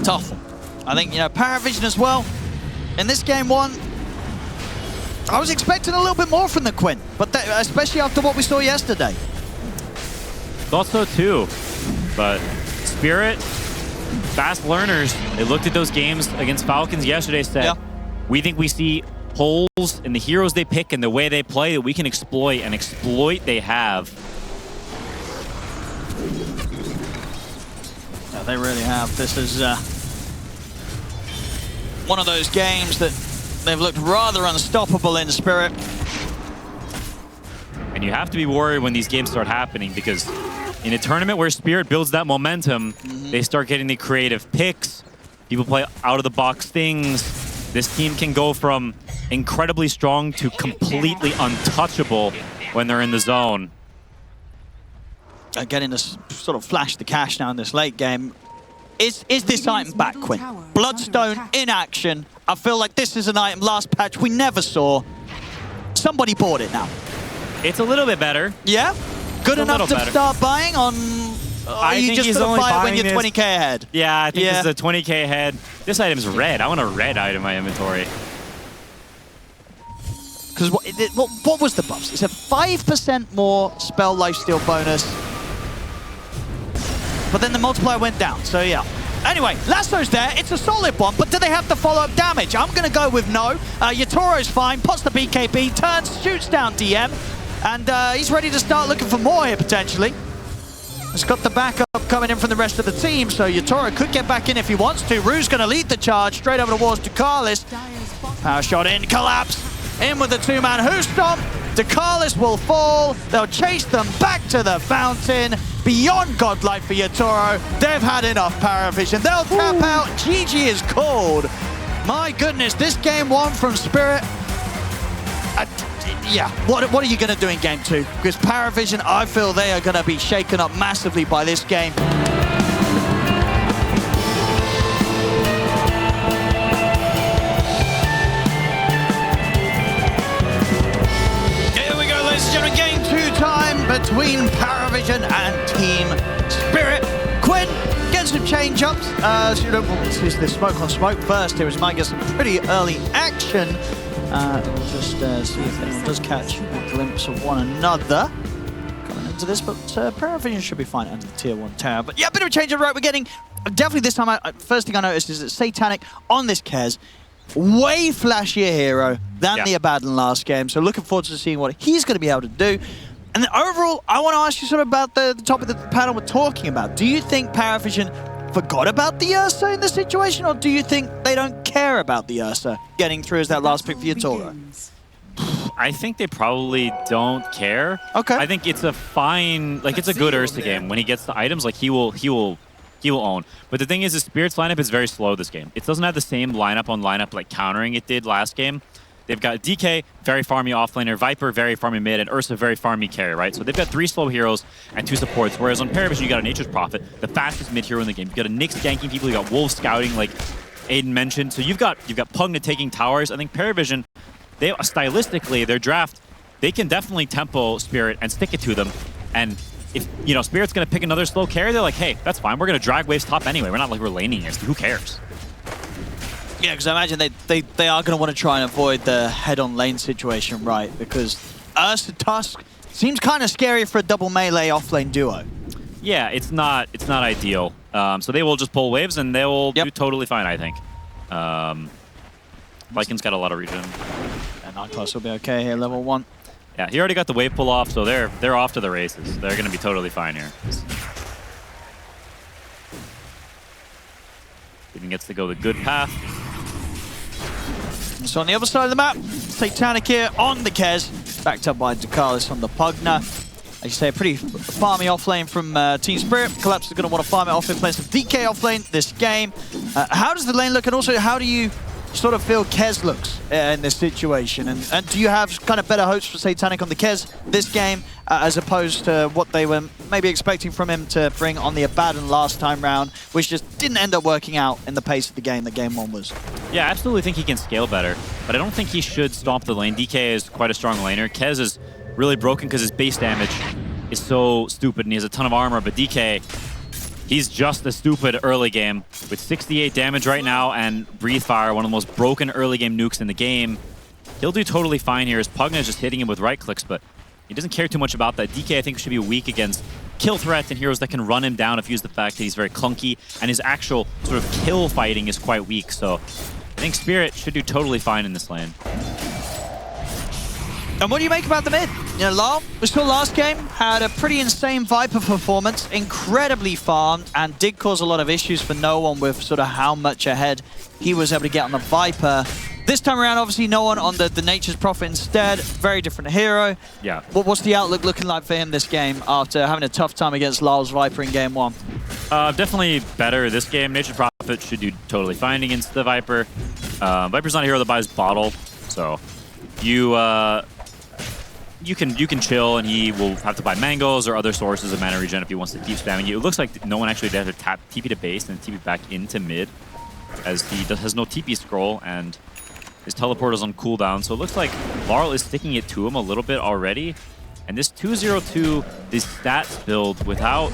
Tough. I think, you know, PARIVISION as well. In this game one, I was expecting a little bit more from the Quinn, but especially after what we saw yesterday. Thought so too, but Spirit, fast learners, they looked at those games against Falcons yesterday, said, we think we see holes in the heroes they pick and the way they play that we can exploit, and exploit they have. Yeah, they really have. This is one of those games that they've looked rather unstoppable in Spirit. And you have to be worried when these games start happening, because in a tournament where Spirit builds that momentum, they start getting the creative picks. People play out-of-the-box things. This team can go from incredibly strong to completely untouchable when they're in the zone. Getting to sort of flash the cash now in this late game. Is this item back, Quinn? Bloodstone in action. I feel like this is an item last patch we never saw. Somebody bought it now. It's a little bit better. Yeah? Good enough to start buying on... I think just he's gonna only buy it when buying you're 20k ahead. Yeah, I think this is a 20k ahead. This item's red. I want a red item in my inventory. Because what was the buffs? It's a 5% more spell lifesteal bonus. But then the multiplier went down, so yeah. Anyway, Lasso's there. It's a solid one, but do they have to follow up damage? I'm going to go with no. Yatoro's fine. Pots the BKB, turns, shoots down DM, and he's ready to start looking for more here, potentially. He's got the backup coming in from the rest of the team, so Yatoro could get back in if he wants to. Rue's going to lead the charge straight over towards Ducalis. Power shot in, collapse. In with the two-man Who Stomp. Ducalis will fall. They'll chase them back to the fountain. Beyond godlike for Yatoro. They've had enough PARIVISION. They'll tap out. GG is called. My goodness, this game one from Spirit. Yeah, what are you going to do in game two? Because PARIVISION, I feel they are going to be shaken up massively by this game. Here we go, ladies and gentlemen. Game two time between PARIVISION and Team Spirit. Quinn gets some change-ups. This is the smoke on smoke first here, as might get some pretty early action. We'll just see if anyone does catch a glimpse of one another coming into this, but PARIVISION should be fine under the tier 1 tower. But yeah, a bit of a change of right. We're getting, definitely this time, first thing I noticed is that Satanic on this Kez, way flashier hero than the Abaddon last game. So looking forward to seeing what he's going to be able to do. And then overall, I want to ask you sort of about the topic that the panel were talking about. Do you think PARIVISION forgot about the Ursa in this situation, or do you think they don't care about the Ursa getting through as that last pick for Yatoro? I think they probably don't care. Okay. I think it's a fine, like it's a good Ursa game. When he gets the items, like he will own. But the thing is, the Spirit's lineup is very slow this game. It doesn't have the same lineup on lineup like countering it did last game. They've got DK, very farmy offlaner, Viper, very farmy mid, and Ursa, very farmy carry, right? So they've got 3 slow heroes and 2 supports, whereas on PARIVISION, you got a Nature's Prophet, the fastest mid hero in the game. You got a Nyx ganking people, you got Wolves scouting, like Aiden mentioned. So you've got Pugna taking towers. I think PARIVISION, they stylistically, their draft, they can definitely tempo Spirit and stick it to them. And if, you know, Spirit's going to pick another slow carry, they're like, hey, that's fine. We're going to drag waves top anyway. We're not like we're laning against. Who cares? Yeah, because I imagine they are going to want to try and avoid the head-on lane situation, right? Because Ursa Tusk seems kind of scary for a double melee off-lane duo. Yeah, it's not ideal. So they will just pull waves and they will do totally fine, I think. Lycan's got a lot of regen. And Nightclass will be okay here, level 1. Yeah, he already got the wave pull off, so they're off to the races. They're going to be totally fine here. Even gets to go the good path. So on the other side of the map, Satanic here on the Kez, backed up by Ducalis on the Pugna. like you say, a pretty farmy off lane from Team Spirit. Collapse is going to want to farm it off in place of DK off lane this game. How does the lane look, and also how do you sort of feel Kez looks in this situation? And do you have kind of better hopes for Satanic on the Kez this game as opposed to what they were maybe expecting from him to bring on the Abaddon last time round, which just didn't end up working out in the pace of the game that game one was? Yeah, I absolutely think he can scale better, but I don't think he should stomp the lane. DK is quite a strong laner. Kez is really broken because his base damage is so stupid and he has a ton of armor, but DK, he's just a stupid early game with 68 damage right now and Breathe Fire, one of the most broken early game nukes in the game. He'll do totally fine here as Pugna is just hitting him with right clicks, but he doesn't care too much about that. DK, I think, should be weak against kill threats and heroes that can run him down if you use the fact that he's very clunky and his actual sort of kill fighting is quite weak. So I think Spirit should do totally fine in this lane. And what do you make about the mid? You know, Lyle, we saw last game, had a pretty insane Viper performance, incredibly farmed, and did cause a lot of issues for no one with sort of how much ahead he was able to get on the Viper. This time around, obviously, no one on the Nature's Prophet instead. Very different hero. Yeah. What's the outlook looking like for him this game after having a tough time against Lyle's Viper in game one? Definitely better this game. Nature's Prophet should do totally fine against the Viper. Viper's not a hero that buys bottle, so you can chill, and he will have to buy mangoes or other sources of mana regen if he wants to keep spamming you. It looks like no one actually did to tap TP to base and TP back into mid, as he has no TP scroll and his teleport is on cooldown. So it looks like Larl is sticking it to him a little bit already. And this 202, this stats build without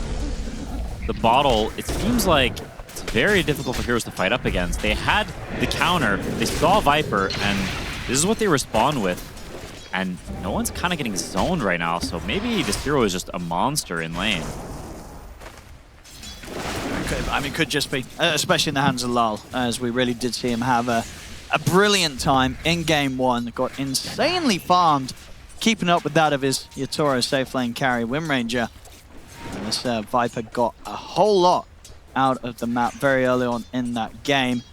the bottle, it seems like it's very difficult for heroes to fight up against. They had the counter, they saw Viper, and this is what they respond with. And no one's kind of getting zoned right now, so maybe this hero is just a monster in lane. Could just be, especially in the hands of Lyle, as we really did see him have a brilliant time in game one. Got insanely farmed, keeping up with that of his Yatoro safe lane carry, Wimranger. And this Viper got a whole lot out of the map very early on in that game.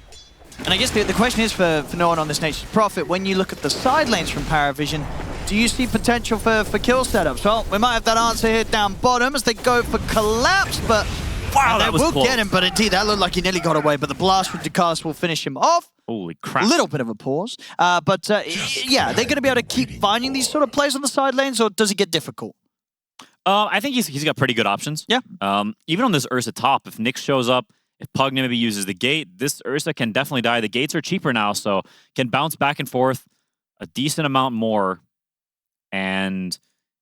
And I guess the question is for no one on this Nature's Prophet, when you look at the side lanes from PARIVISION, do you see potential for kill setups? Well, we might have that answer here down bottom as they go for Collapse, but wow, that was will close. Get him, but indeed, that looked like he nearly got away, but the blast from Dukas will finish him off. Holy crap. A little bit of a pause. Yeah, they're going to be able to keep finding these sort of plays on the side lanes, or does it get difficult? I think he's got pretty good options. Yeah. Even on this Ursa top, if Nyx shows up, if Pugna maybe uses the gate, this Ursa can definitely die. The gates are cheaper now, so can bounce back and forth a decent amount more. And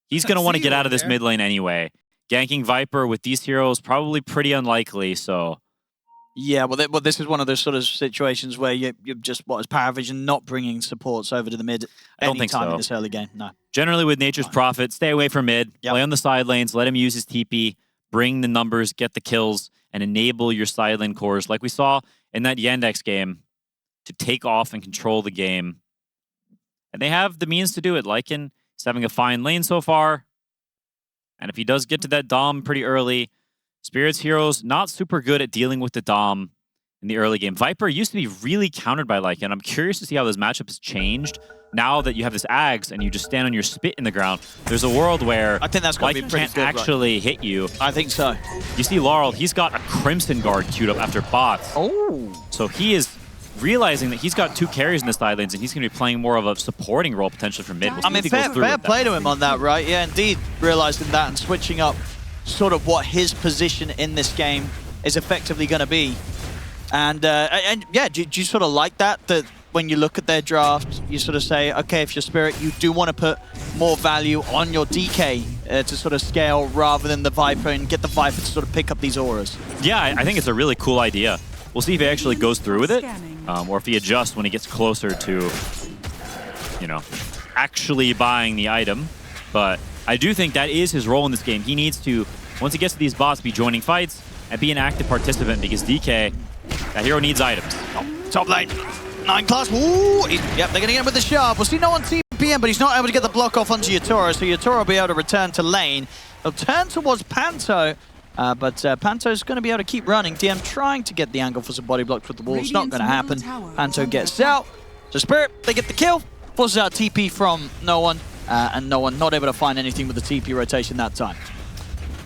he's going to want to get out of this mid lane anyway. Ganking Viper with these heroes, probably pretty unlikely, so... Yeah, well, this is one of those sort of situations where you're just, what is PARIVISION not bringing supports over to the mid I don't think so. in this early game? No. Generally with Nature's Prophet, stay away from mid, play on the side lanes, let him use his TP, bring the numbers, get the kills, and enable your side lane cores, like we saw in that Yandex game, to take off and control the game. And they have the means to do it. Lycan is having a fine lane so far. And if he does get to that Dom pretty early, Spirit's heroes not super good at dealing with the Dom in the early game. Viper used to be really countered by Lycan. I'm curious to see how this matchup has changed. Now that you have this Ags and you just stand on your spit in the ground, there's a world where I think that's going to be pretty can't good, actually hit you. I think so. You see Laurel, he's got a Crimson Guard queued up after bots. Oh. So he is realizing that he's got two carries in the side lanes and he's going to be playing more of a supporting role potentially from mid. We'll I mean, fair play to him on that, right? Yeah, indeed, realizing that and switching up sort of what his position in this game is effectively going to be. And yeah, do you sort of like that when you look at their draft, you sort of say, okay, if you're Spirit, you do want to put more value on your DK to sort of scale rather than the Viper and get the Viper to sort of pick up these auras? Yeah, I think it's a really cool idea. We'll see if he actually goes through with it, or if he adjusts when he gets closer to, you know, actually buying the item. But I do think that is his role in this game. He needs to, once he gets to these bots, be joining fights and be an active participant, because DK, that hero needs items. Oh, top lane. 9 class. Ooh, yep, they're going to get him with the shard. We'll see no one TPM, but he's not able to get the block off onto Yatoro, so Yatoro will be able to return to lane. He'll turn towards Panto, but Panto's going to be able to keep running. DM trying to get the angle for some body blocks with the wall. It's not going to happen. Panto gets out. So Spirit, they get the kill. Forces out TP from no one. and no one not able to find anything with the TP rotation that time.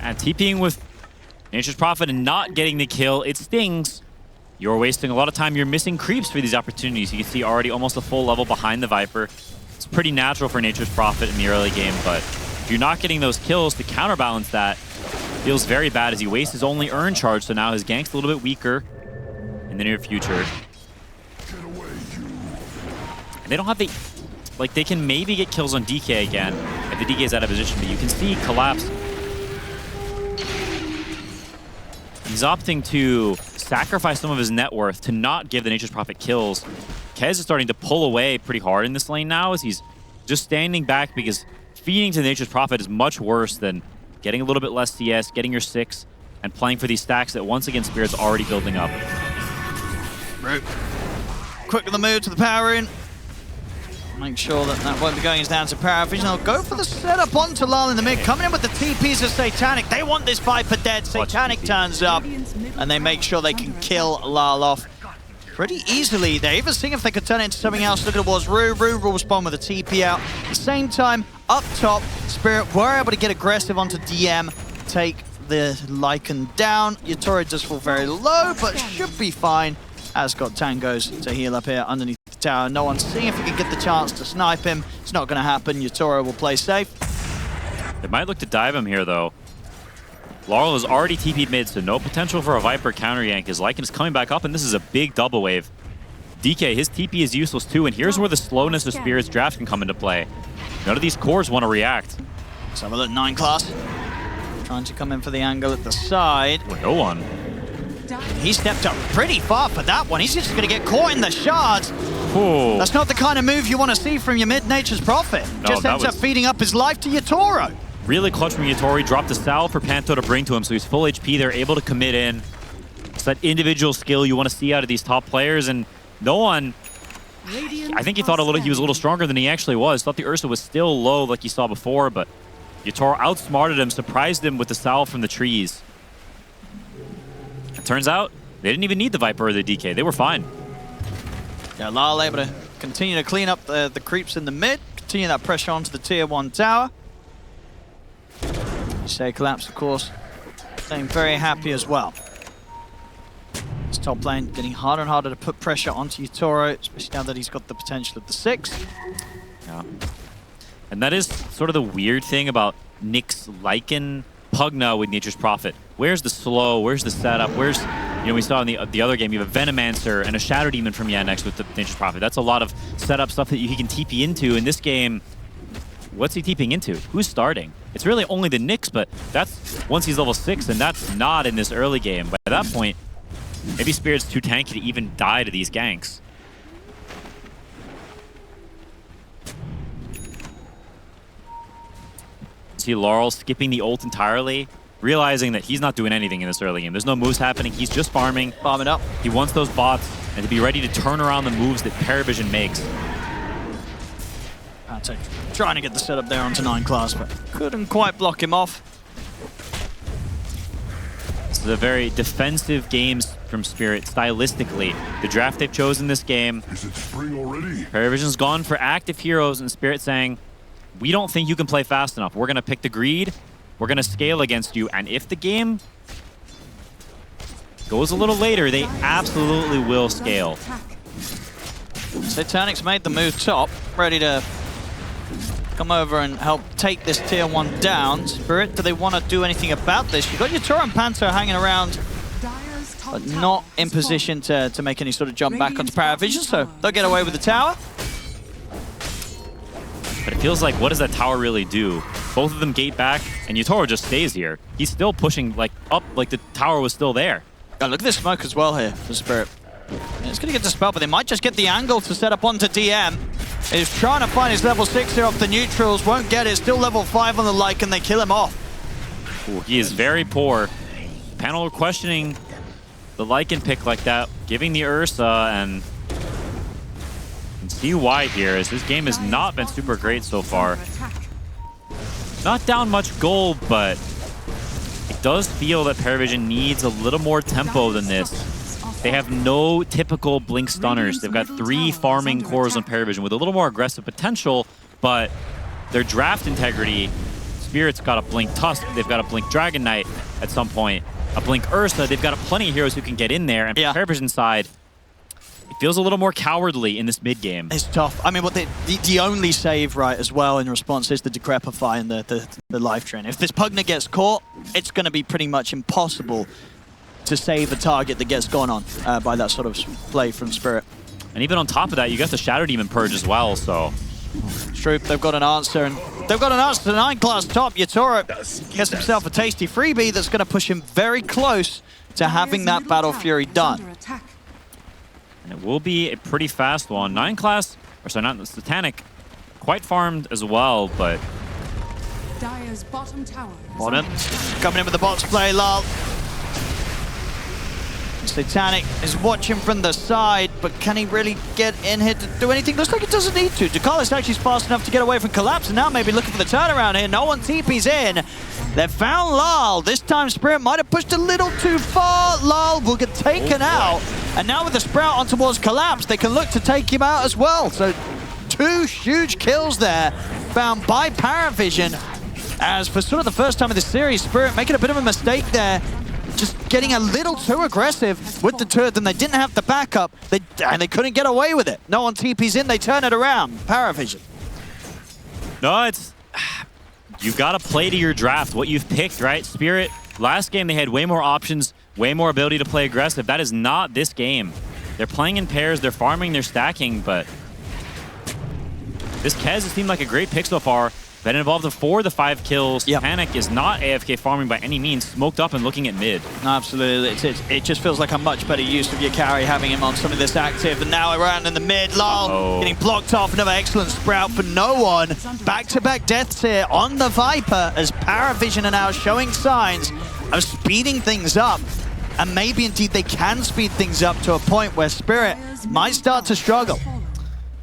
And TPing with Nature's Prophet and not getting the kill, it stings. You're wasting a lot of time. You're missing creeps for these opportunities. You can see already almost a full level behind the Viper. It's pretty natural for Nature's Prophet in the early game, but if you're not getting those kills to counterbalance that, feels very bad as he wastes his only Urn charge, so now his gank's a little bit weaker in the near future. And they don't have the... Like, they can maybe get kills on DK again if the DK is out of position, but you can see Collapse. He's opting to sacrifice some of his net worth to not give the Nature's Prophet kills. Kez is starting to pull away pretty hard in this lane now as he's just standing back because feeding to the Nature's Prophet is much worse than getting a little bit less CS, getting your 6, and playing for these stacks that once again Spirit's already building up. Root. Quick with the move to the power in. Make sure that that won't be going down to PARIVISION. They'll go for the setup onto Lal in the mid. Coming in with the TPs of Satanic. They want this Viper dead. Satanic turns up, and they make sure they can kill Lal off pretty easily. They're even seeing if they could turn it into something else. Look at it was Rue. Rue will spawn with a TP out. At the same time, up top, Spirit were able to get aggressive onto DM, take the Lycan down. Yatoro does fall very low, but should be fine. Has got tangos to heal up here underneath the tower. No one's seeing if he can get the chance to snipe him. It's not going to happen. Yatoro will play safe. They might look to dive him here, though. Laurel is already TP'd mid, so no potential for a Viper counter yank. His Lycan is coming back up, and this is a big double wave. DK, his TP is useless too, and here's where the slowness of Spirit's draft can come into play. None of these cores want to react. Some of the 9 class trying to come in for the angle at the side. Well, no one. He stepped up pretty far for that one. He's just going to get caught in the shards. Ooh. That's not the kind of move you want to see from your mid-Nature's Prophet. No, just ends up feeding up his life to Yatoro. Really clutch from Yatoro. He dropped a salve for Panto to bring to him, so he's full HP. They're able to commit in. It's that individual skill you want to see out of these top players, and no one... I think he thought he was a little stronger than he actually was. Thought the Ursa was still low like you saw before, but Yatoro outsmarted him, surprised him with the salve from the trees. It turns out they didn't even need the Viper or the DK. They were fine. Yeah, Lal able to continue to clean up the creeps in the mid, continue that pressure onto the tier 1 tower. Say Collapse, of course, staying very happy as well. This top lane getting harder and harder to put pressure onto Yatoro, especially now that he's got the potential of the 6. Yeah. And that is sort of the weird thing about Nick's Lycan Pugna with Nature's Prophet. Where's the slow? Where's the setup? Where's, you know, we saw in the other game, you have a Venomancer and a Shadow Demon from Yandex with the Nature's Prophet. That's a lot of setup stuff that he can TP into. In this game, what's he TPing into? Who's starting? It's really only the Nyx, but that's once he's level 6, and that's not in this early game. By that point, maybe Spirit's too tanky to even die to these ganks. See Laurel skipping the ult entirely, realizing that he's not doing anything in this early game. There's no moves happening. He's just farming. Farming up. He wants those bots and to be ready to turn around the moves that PARIVISION makes. Trying to get the setup there onto 9 class, but couldn't quite block him off. This is a very defensive game from Spirit stylistically. The draft they've chosen this game. Is it spring already? PARIVISION's gone for active heroes, and Spirit saying, we don't think you can play fast enough. We're going to pick the greed. We're going to scale against you. And if the game goes a little later, they absolutely will scale. Satanic's made the move top, ready to come over and help take this tier 1 down. Spirit, do they want to do anything about this? You've got Yatoro and Panto hanging around, but not in position to make any sort of jump back onto PARIVISION, so they'll get away with the tower. But it feels like, what does that tower really do? Both of them gate back, and Yatoro just stays here. He's still pushing like up, like the tower was still there. Oh, look at this smoke as well here for Spirit. Yeah, it's going to get dispelled, but they might just get the angle to set up onto DM. He's trying to find his level 6 here off the neutrals, won't get it. Still level 5 on the Lycan, they kill him off. Ooh, he is very poor. Panel are questioning the Lycan pick like that, giving the Ursa, and see why here, as this game has not been super great so far. Not down much gold, but it does feel that PARIVISION needs a little more tempo than this. They have no typical blink stunners. They've got 3 farming cores on PARIVISION with a little more aggressive potential, but their draft integrity, Spirit's got a Blink Tusk, they've got a Blink Dragon Knight at some point, a Blink Ursa, they've got plenty of heroes who can get in there, and from PARIVISION side, it feels a little more cowardly in this mid game. It's tough. I mean, what the only save, right, as well in response is the Decrepify and the Life Drain. If this Pugna gets caught, it's going to be pretty much impossible to save a target that gets gone on by that sort of play from Spirit. And even on top of that, you got the Shadow Demon Purge as well, so... It's true, they've got an answer, and they've got an answer to 9-class top. Yatoro gets himself a tasty freebie that's going to push him very close to having that Battle Fury done. And it will be a pretty fast one. 9-class, or sorry, not Satanic, quite farmed as well, but... Dire's bottom tower Bottom, coming in with the box play, lol. Satanic is watching from the side, but can he really get in here to do anything? Looks like he doesn't need to. Ducalis actually is fast enough to get away from Collapse, and now maybe looking for the turnaround here. No one TP's in. They've found Lal. This time Spirit might have pushed a little too far. Lal will get taken out. And now with the Sprout on towards Collapse, they can look to take him out as well. So 2 huge kills there found by PARIVISION. As for sort of the first time in the series, Spirit making a bit of a mistake there. Just getting a little too aggressive with the turret, and they didn't have the backup, and they couldn't get away with it. No one TP's in, they turn it around. PARIVISION. No, it's... You gotta play to your draft, what you've picked, right? Spirit, last game they had way more options, way more ability to play aggressive. That is not this game. They're playing in pairs, they're farming, they're stacking, but... This Kez has seemed like a great pick so far. Been involved in 4 of the 5 kills. Yep. Panic is not AFK farming by any means, smoked up and looking at mid. Absolutely, it just feels like a much better use of your carry, having him on something that's active, and now around in the mid, Lal getting blocked off, another excellent Sprout for no one. Back-to-back deaths here on the Viper, as PARIVISION are now showing signs of speeding things up, and maybe indeed they can speed things up to a point where Spirit might start to struggle.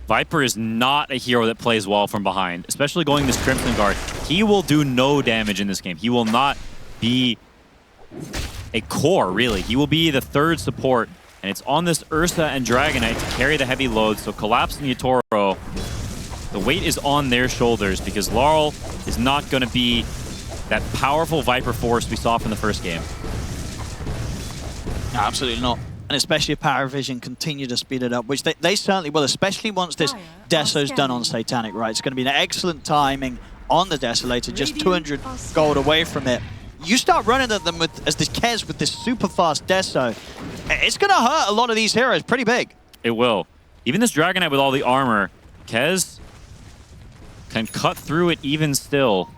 Viper is not a hero that plays well from behind, especially going this Crimson Guard. He will do no damage in this game. He will not be a core, really. He will be the 3rd support, and it's on this Ursa and Dragon Knight to carry the heavy load. So Collapse and Yatoro, the weight is on their shoulders because Laurel is not going to be that powerful Viper force we saw from the first game. No, absolutely not. And especially if PARIVISION continue to speed it up, which they certainly will, especially once this Deso's done on Satanic, right? It's going to be an excellent timing on the Desolator, just 200 gold away from it. You start running at them with, as this Kez with this super fast Deso, it's going to hurt a lot of these heroes pretty big. It will. Even this Dragon Knight with all the armor, Kez can cut through it even still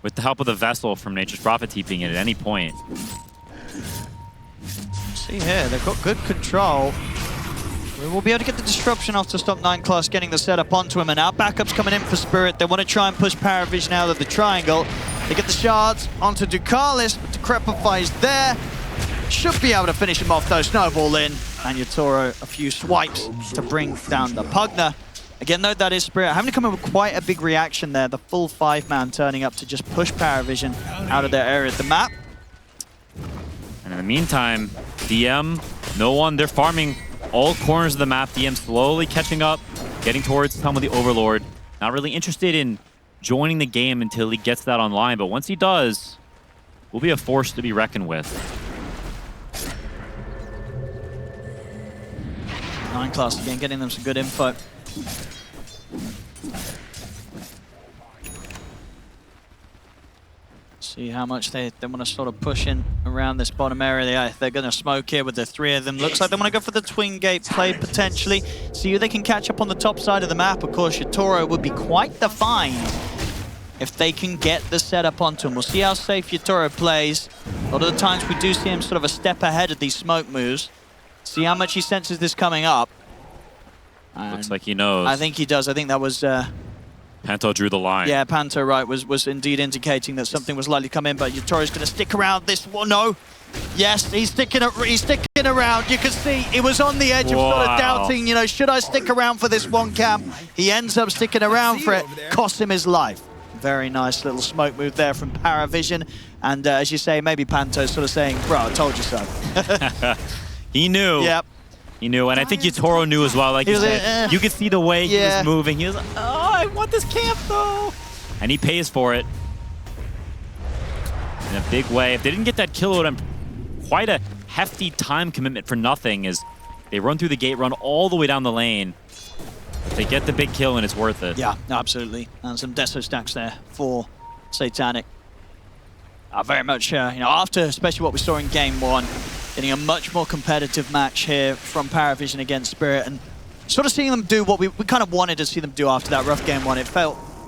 with the help of the Vessel from Nature's Prophet TPing it at any point. See here, they've got good control. We will be able to get the disruption off to stop 9-class getting the setup onto him, and now backup's coming in for Spirit. They want to try and push PARIVISION out of the triangle. They get the shards onto Ducalis, but Decrepify's there. Should be able to finish him off though. Snowball in, and Yatoro a few swipes to bring down the Pugna. Again though, that is Spirit having to come in with quite a big reaction there. The full 5-man turning up to just push PARIVISION out of their area of the map. And in the meantime, DM, no one, they're farming all corners of the map. DM slowly catching up, getting towards some of the Overlord. Not really interested in joining the game until he gets that online, but once he does, will be a force to be reckoned with. 9-class again, getting them some good info. See how much they want to sort of push in around this bottom area. They're going to smoke here with the 3 of them. Looks like they want to go for the twin gate play potentially. See who they can catch up on the top side of the map. Of course, Yatoro would be quite the find if they can get the setup onto him. We'll see how safe Yatoro plays. A lot of the times we do see him sort of a step ahead of these smoke moves. See how much he senses this coming up. And looks like he knows. I think he does. I think that was... Panto drew the line. Yeah, Panto, right, was indeed indicating that something was likely to come in, but Yatoro's going to stick around this one. No. Yes, he's sticking around. You can see it was on the edge of sort of doubting, you know, should I stick around for this one camp? He ends up sticking around for it, cost him his life. Very nice little smoke move there from PARIVISION. And as you say, maybe Panto's sort of saying, bro, I told you so. He knew. Yep. He knew, and I think Yatoro knew as well. Like you said, you could see the way he was moving. He was like, oh, I want this camp, though. And he pays for it in a big way. If they didn't get that kill, it would have quite a hefty time commitment for nothing as they run through the gate, run all the way down the lane. But they get the big kill, and it's worth it. Yeah, absolutely. And some Deso stacks there for Satanic. Very much, after especially what we saw in Game 1, getting a much more competitive match here from PARIVISION against Spirit, and sort of seeing them do what we kind of wanted to see them do after that rough Game 1. It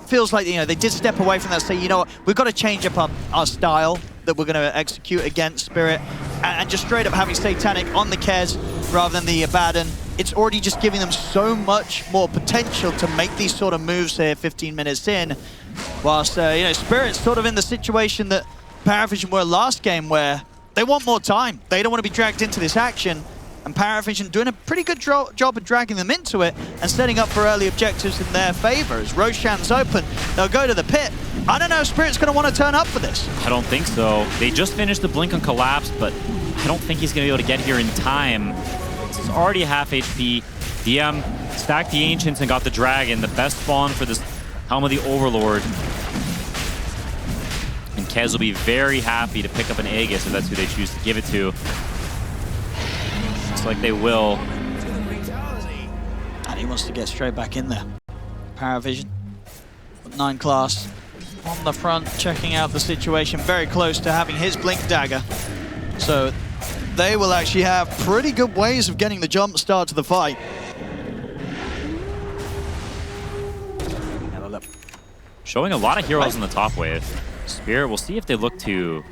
feels like, they did step away from that, say, you know what, we've got to change up our style that we're going to execute against Spirit, and just straight up having Satanic on the Kez rather than the Abaddon. It's already just giving them so much more potential to make these sort of moves here 15 minutes in, whilst, Spirit's sort of in the situation that PARIVISION were last game, where they want more time. They don't want to be dragged into this action, and PARIVISION doing a pretty good job of dragging them into it and setting up for early objectives in their favor. As Roshan's open, they'll go to the pit. I don't know if Spirit's going to want to turn up for this. I don't think so. They just finished the blink on Collapse, but I don't think he's going to be able to get here in time. This is already half HP. DM stacked the Ancients and got the Dragon, the best spawn for this Helm of the Overlord. And Kez will be very happy to pick up an Aegis if that's who they choose to give it to. Looks like they will. And he wants to get straight back in there. PARIVISION with 9 class on the front, checking out the situation, very close to having his Blink Dagger. So they will actually have pretty good ways of getting the jump start to the fight. Showing a lot of heroes in the top wave. Spirit, we'll see if they look to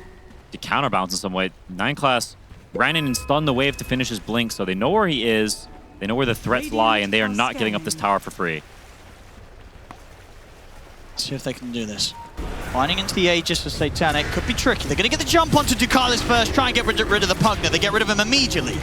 counterbalance in some way. 9 class ran in and stunned the wave to finish his blink, so they know where he is, they know where the threats lie, and they are not giving up this tower for free. Let's see if they can do this. Finding into the Aegis for Satanic could be tricky. They're going to get the jump onto Ducalis first, try and get rid of the Pugner. They get rid of him immediately.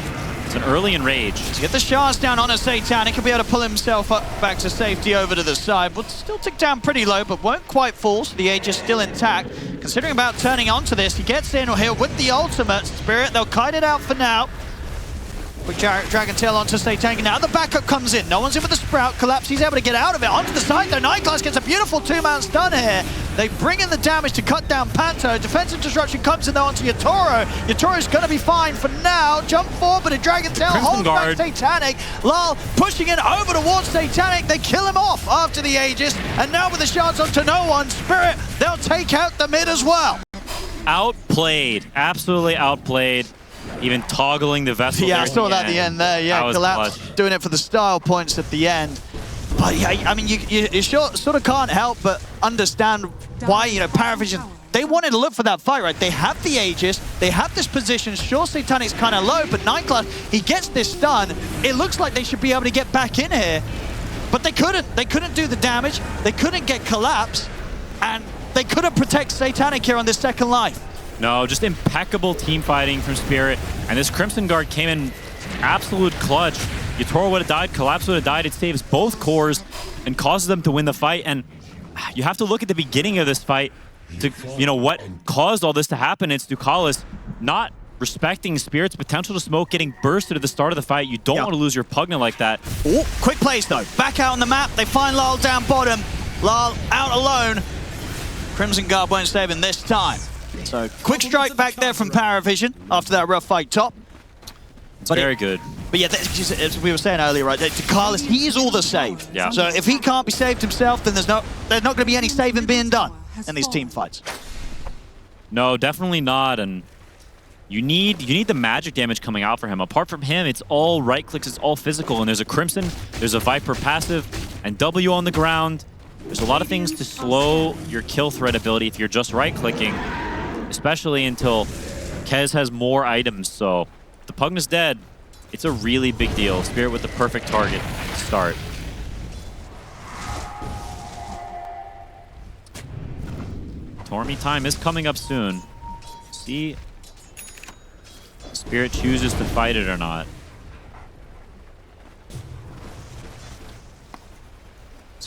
It's an early enrage. To get the shards down on a Satanic, he'll be able to pull himself up back to safety over to the side. Would still tick down pretty low, but won't quite fall, so the Aegis still intact. Considering about turning onto this, he gets in here with the ultimate. Spirit, they'll kite it out for now. Quick Dragon Tail onto Satanic. Now the backup comes in. No one's in with the Sprout. Collapse. He's able to get out of it. Onto the side though. 9 class gets a beautiful 2-man stun here. They bring in the damage to cut down Panto. Defensive disruption comes in though onto Yatoro. Yatoro's going to be fine for now. Jump forward, but a Dragon Tail holds back Satanic. Lal pushing it over towards Satanic. They kill him off after the Aegis. And now with the shards onto no one. Spirit, they'll take out the mid as well. Outplayed. Absolutely outplayed. Even toggling the vessel. Yeah, I saw that at the end there. Yeah, Collapse doing it for the style points at the end. But yeah, I mean, you sort of can't help but understand why, PARIVISION, they wanted to look for that fight, right? They have the Aegis, they have this position. Sure, Satanic's kind of low, but 9 class, he gets this stun. It looks like they should be able to get back in here, but they couldn't. They couldn't do the damage. They couldn't get Collapse, and they couldn't protect Satanic here on this second life. No, just impeccable team fighting from Spirit. And this Crimson Guard came in absolute clutch. Yatoro would have died, Collapse would have died. It saves both cores and causes them to win the fight. And you have to look at the beginning of this fight to, what caused all this to happen. It's Ducalis not respecting Spirit's potential to smoke, getting bursted at the start of the fight. You don't want to lose your Pugna like that. Oh, quick plays though. Back out on the map. They find Lal down bottom. Lal out alone. Crimson Guard won't save him this time. So, quick strike back there from PARIVISION after that rough fight top. It's very good. But yeah, as we were saying earlier, right, Ducalis, he is all the save. Yeah. So if he can't be saved himself, then there's not going to be any saving being done in these team fights. No, definitely not. And you need the magic damage coming out for him. Apart from him, it's all right clicks, it's all physical. And there's a Crimson, there's a Viper passive, and W on the ground. There's a lot of things to slow your kill threat ability if you're just right-clicking, especially until Kez has more items. So if the Pugna's dead, it's a really big deal. Spirit with the perfect target to start. Tormy time is coming up soon. See if Spirit chooses to fight it or not.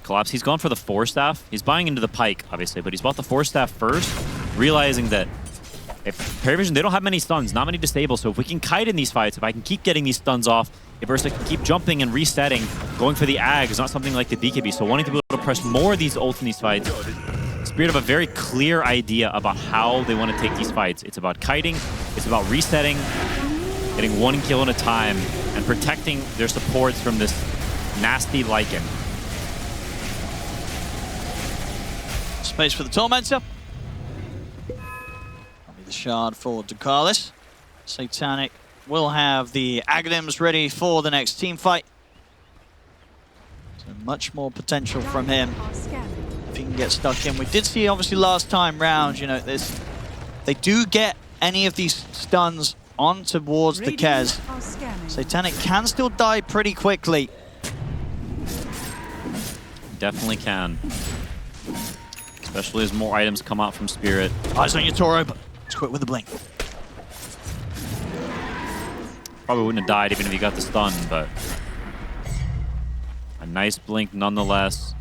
Collapse. He's gone for the 4-staff. He's buying into the pike, obviously, but he's bought the 4-staff first, realizing that If PARIVISION, they don't have many stuns, not many disables, so if we can kite in these fights, if I can keep getting these stuns off, if Ursa can keep jumping and resetting, going for the ag is not something like the BKB, so wanting to be able to press more of these ults in these fights. Spirit have a very clear idea about how they want to take these fights. It's about kiting, it's about resetting, getting one kill at a time, and protecting their supports from this nasty Lycan. Space for the Tormentor. The shard for Ducalis. Satanic will have the Aghanims ready for the next team fight. So much more potential from him if he can get stuck in. We did see obviously last time round, you know, they do get any of these stuns on towards the Kez. Satanic can still die pretty quickly. Definitely can. Especially as more items come out from Spirit. Eyes on your Toro, but it's quick with the blink. Probably wouldn't have died even if he got the stun, but a nice blink nonetheless.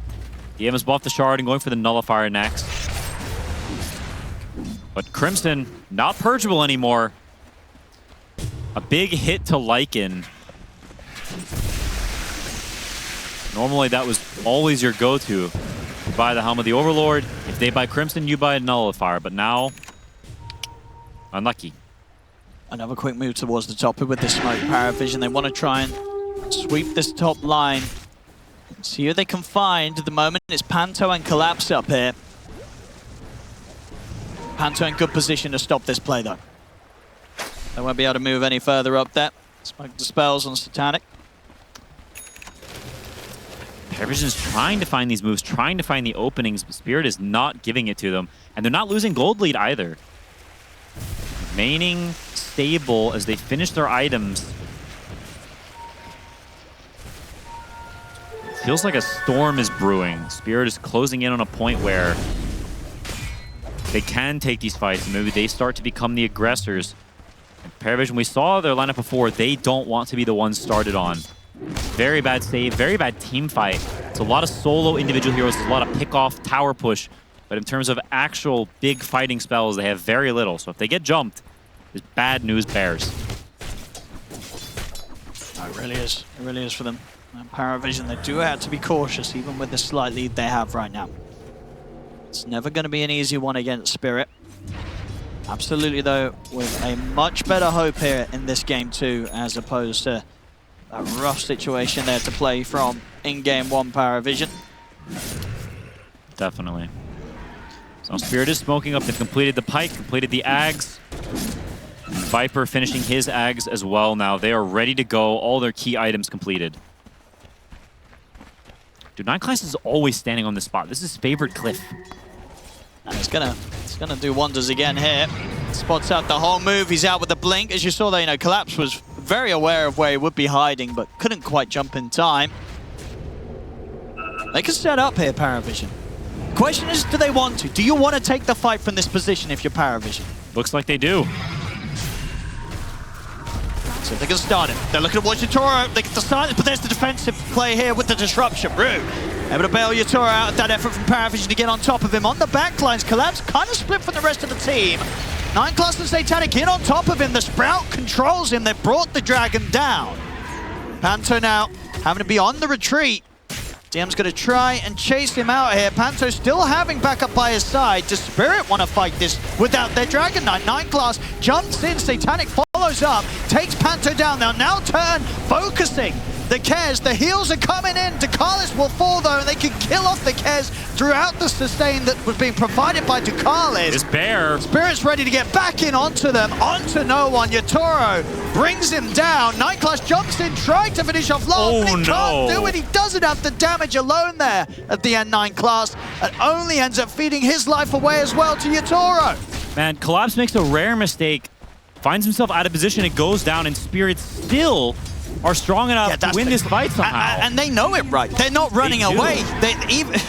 DM has buffed the shard and going for the nullifier next. But Crimson, not purgeable anymore. A big hit to Lycan. Normally that was always your go-to. You buy the Helm of the Overlord. If they buy Crimson, you buy a nullifier. But now, unlucky. Another quick move towards the top with this smoke PARIVISION. They want to try and sweep this top line. See who they can find. At the moment, it's Panto and Collapse up here. Panto in good position to stop this play, though. They won't be able to move any further up there. Smoke dispels on Satanic. PARIVISION's trying to find these moves, trying to find the openings, but Spirit is not giving it to them. And they're not losing gold lead either. Remaining stable as they finish their items. Feels like a storm is brewing. Spirit is closing in on a point where they can take these fights. Maybe they start to become the aggressors. And PARIVISION, we saw their lineup before. They don't want to be the ones started on. Very bad save, very bad team fight. It's a lot of solo individual heroes, a lot of pick-off, tower push. But in terms of actual big fighting spells, they have very little. So if they get jumped, it's bad news bears. Oh, it really is. It really is for them. And PARIVISION, they do have to be cautious, even with the slight lead they have right now. It's never going to be an easy one against Spirit. Absolutely, though, with a much better hope here in this game too, as opposed to a rough situation there to play from in game one PARIVISION. Definitely. So Spirit is smoking up. They've completed the Pike, completed the Ags. And Viper finishing his Ags as well now. They are ready to go. All their key items completed. Dude, 9 Class is always standing on this spot. This is his favorite cliff. And it's gonna do wonders again here. Spots out the whole move. He's out with the blink. As you saw there, you know, Collapse was very aware of where he would be hiding, but couldn't quite jump in time. They can set up here, PARIVISION. Question is, do they want to? Do you want to take the fight from this position if you're PARIVISION? Looks like they do. So they can start it. They're looking at watch Yatoro. They get the silence, but there's the defensive play here with the disruption. Rue able to bail Yatoro out. That effort from PARIVISION to get on top of him. On the backlines, Collapse kind of split from the rest of the team. 9 Class and Satanic in on top of him. The Sprout controls him. They brought the Dragon down. Panto now having to be on the retreat. DM's going to try and chase him out here. Panto still having backup by his side. Does Spirit want to fight this without their Dragon Knight? 9 Class jumps in. Satanic follows up. Takes Panto down. They'll now turn, focusing the Kez. The heals are coming in. Ducalis will fall though, and they can kill off the Kez throughout the sustain that was being provided by Ducalis. This bear. Spirit's ready to get back in onto them. Onto no one. Yatoro brings him down. 9 Class jumps in, trying to finish off Love, but he can't do it. He doesn't have the damage alone there at the end. 9 Class, and only ends up feeding his life away as well to Yatoro. Man, Collapse makes a rare mistake, finds himself out of position, it goes down, and Spirit still are strong enough to win this fight somehow. And they know it, right? They're not running away.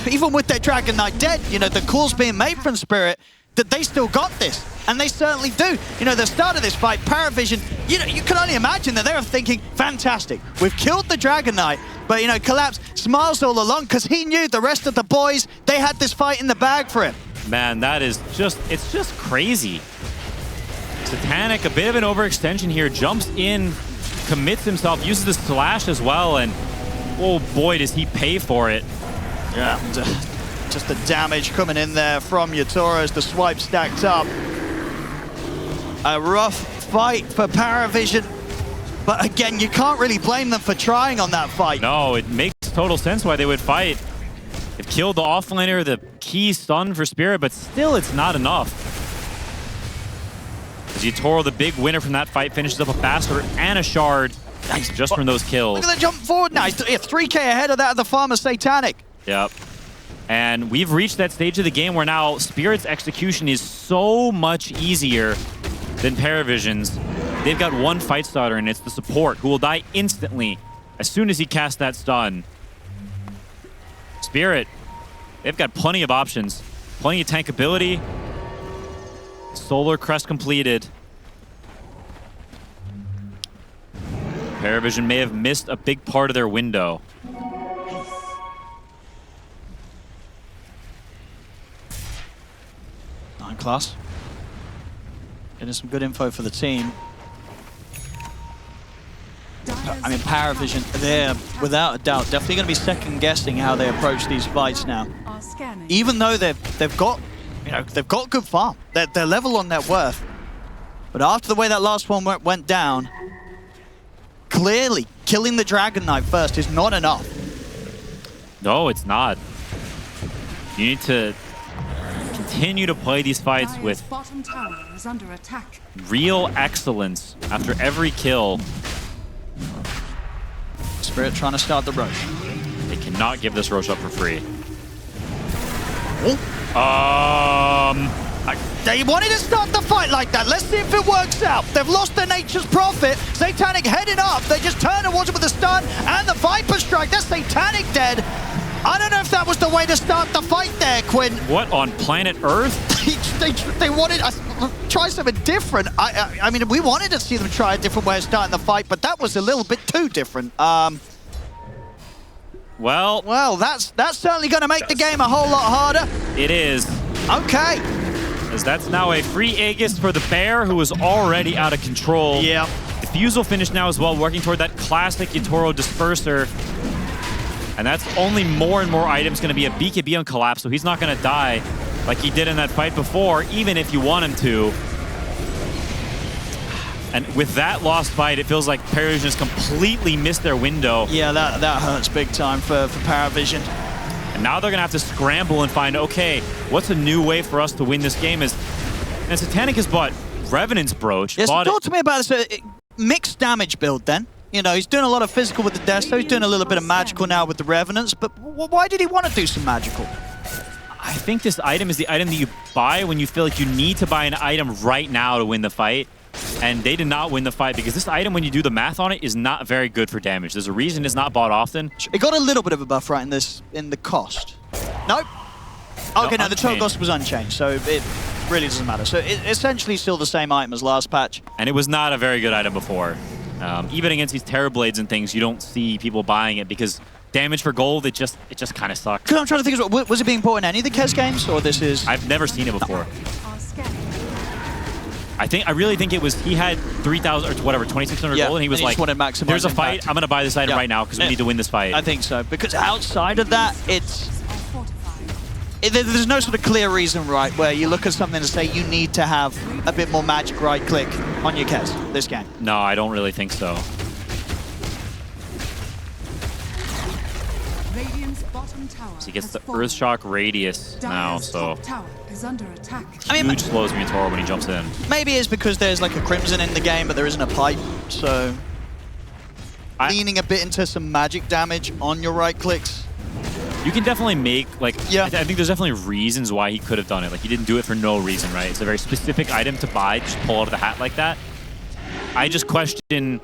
Even with their Dragon Knight dead, you know, the call's being made from Spirit that they still got this. And they certainly do. You know, the start of this fight, PARIVISION, you know, you can only imagine that they were thinking, fantastic, we've killed the Dragon Knight. But, you know, Collapse smiles all along because he knew the rest of the boys, they had this fight in the bag for him. Man, that is just, it's just crazy. Satanic, a bit of an overextension here, jumps in, commits himself, uses the slash as well, and oh boy, does he pay for it. Yeah, just the damage coming in there from Yatoro as the swipe stacked up. A rough fight for PARIVISION, but again, you can't really blame them for trying on that fight. No, it makes total sense why they would fight. They've killed the offlaner, the key stun for Spirit, but still it's not enough. As Yatoro, the big winner from that fight, finishes up a bastard and a shard just from those kills. Look at the jump forward now. He's 3K ahead of that of the farmer Satanic. Yep. And we've reached that stage of the game where now Spirit's execution is so much easier than PARIVISION's. They've got one fight starter, and it's the support, who will die instantly as soon as he casts that stun. Spirit, they've got plenty of options. Plenty of tank ability. Solar Crest completed. PARIVISION may have missed a big part of their window. Class. Getting some good info for the team. I mean, PARIVISION, they're without a doubt definitely going to be second guessing how they approach these fights now. Even though they've got, you know, they've got good farm. They're level on net worth. But after the way that last one went down, clearly killing the Dragon Knight first is not enough. No, it's not. You need to continue to play these fights with bottom tower is under attack. real excellence after every kill. Spirit trying to start the Roche. They cannot give this Roche up for free. They wanted to start the fight like that. Let's see if it works out. They've lost their Nature's Prophet. Satanic heading up. They just turn towards it with a stun and the Viper Strike. That's Satanic dead. I don't know if that was the way to start the fight there, Quinn. What on planet Earth? they wanted to try something different. I mean, we wanted to see them try a different way of starting the fight, but that was a little bit too different. Well, that's certainly going to make the game a whole lot harder. It is. Okay. As that's now a free Aegis for the Bear, who is already out of control. Yeah. Diffuse will finish now as well, working toward that classic Yatoro Disperser. And that's only more and more items going to be a BKB on Collapse, so he's not going to die like he did in that fight before, even if you want him to. And with that lost fight, it feels like PARIVISION has completely missed their window. Yeah, that hurts big time for PARIVISION. And now they're going to have to scramble and find, okay, what's a new way for us to win this game? And Satanic has bought Revenant's Brooch. Yes, talk to me about this mixed damage build then. You know, he's doing a lot of physical with the Desto, he's doing a little bit of magical now with the Revenants, but why did he want to do some magical? I think this item is the item that you buy when you feel like you need to buy an item right now to win the fight. And they did not win the fight because this item, when you do the math on it, is not very good for damage. There's a reason it's not bought often. It got a little bit of a buff right in the cost. Nope. Okay, no, the total cost was unchanged, so it really doesn't matter. So it's essentially still the same item as last patch. And it was not a very good item before. Even against these Terrorblades and things, you don't see people buying it because damage for gold, it just kind of sucks. Because I'm trying to think, was it being bought in any of the KES games, or this is... I've never seen it before. I really think it was, he had 3,000 or whatever, 2,600 gold, and he was like, there's a fight, impact. I'm going to buy this item right now because we need to win this fight. I think so, because outside of that, there's no sort of clear reason, right, where you look at something and say you need to have a bit more magic right-click on your KES this game. No, I don't really think so. So he gets the Earthshock Radius now, so huge slows Minotaur when he jumps in. Maybe it's because there's like a Crimson in the game, but there isn't a pipe, so leaning a bit into some magic damage on your right clicks. You can definitely make, like, I think there's definitely reasons why he could have done it. Like, he didn't do it for no reason, right? It's a very specific item to buy, just pull out of the hat like that. I just question,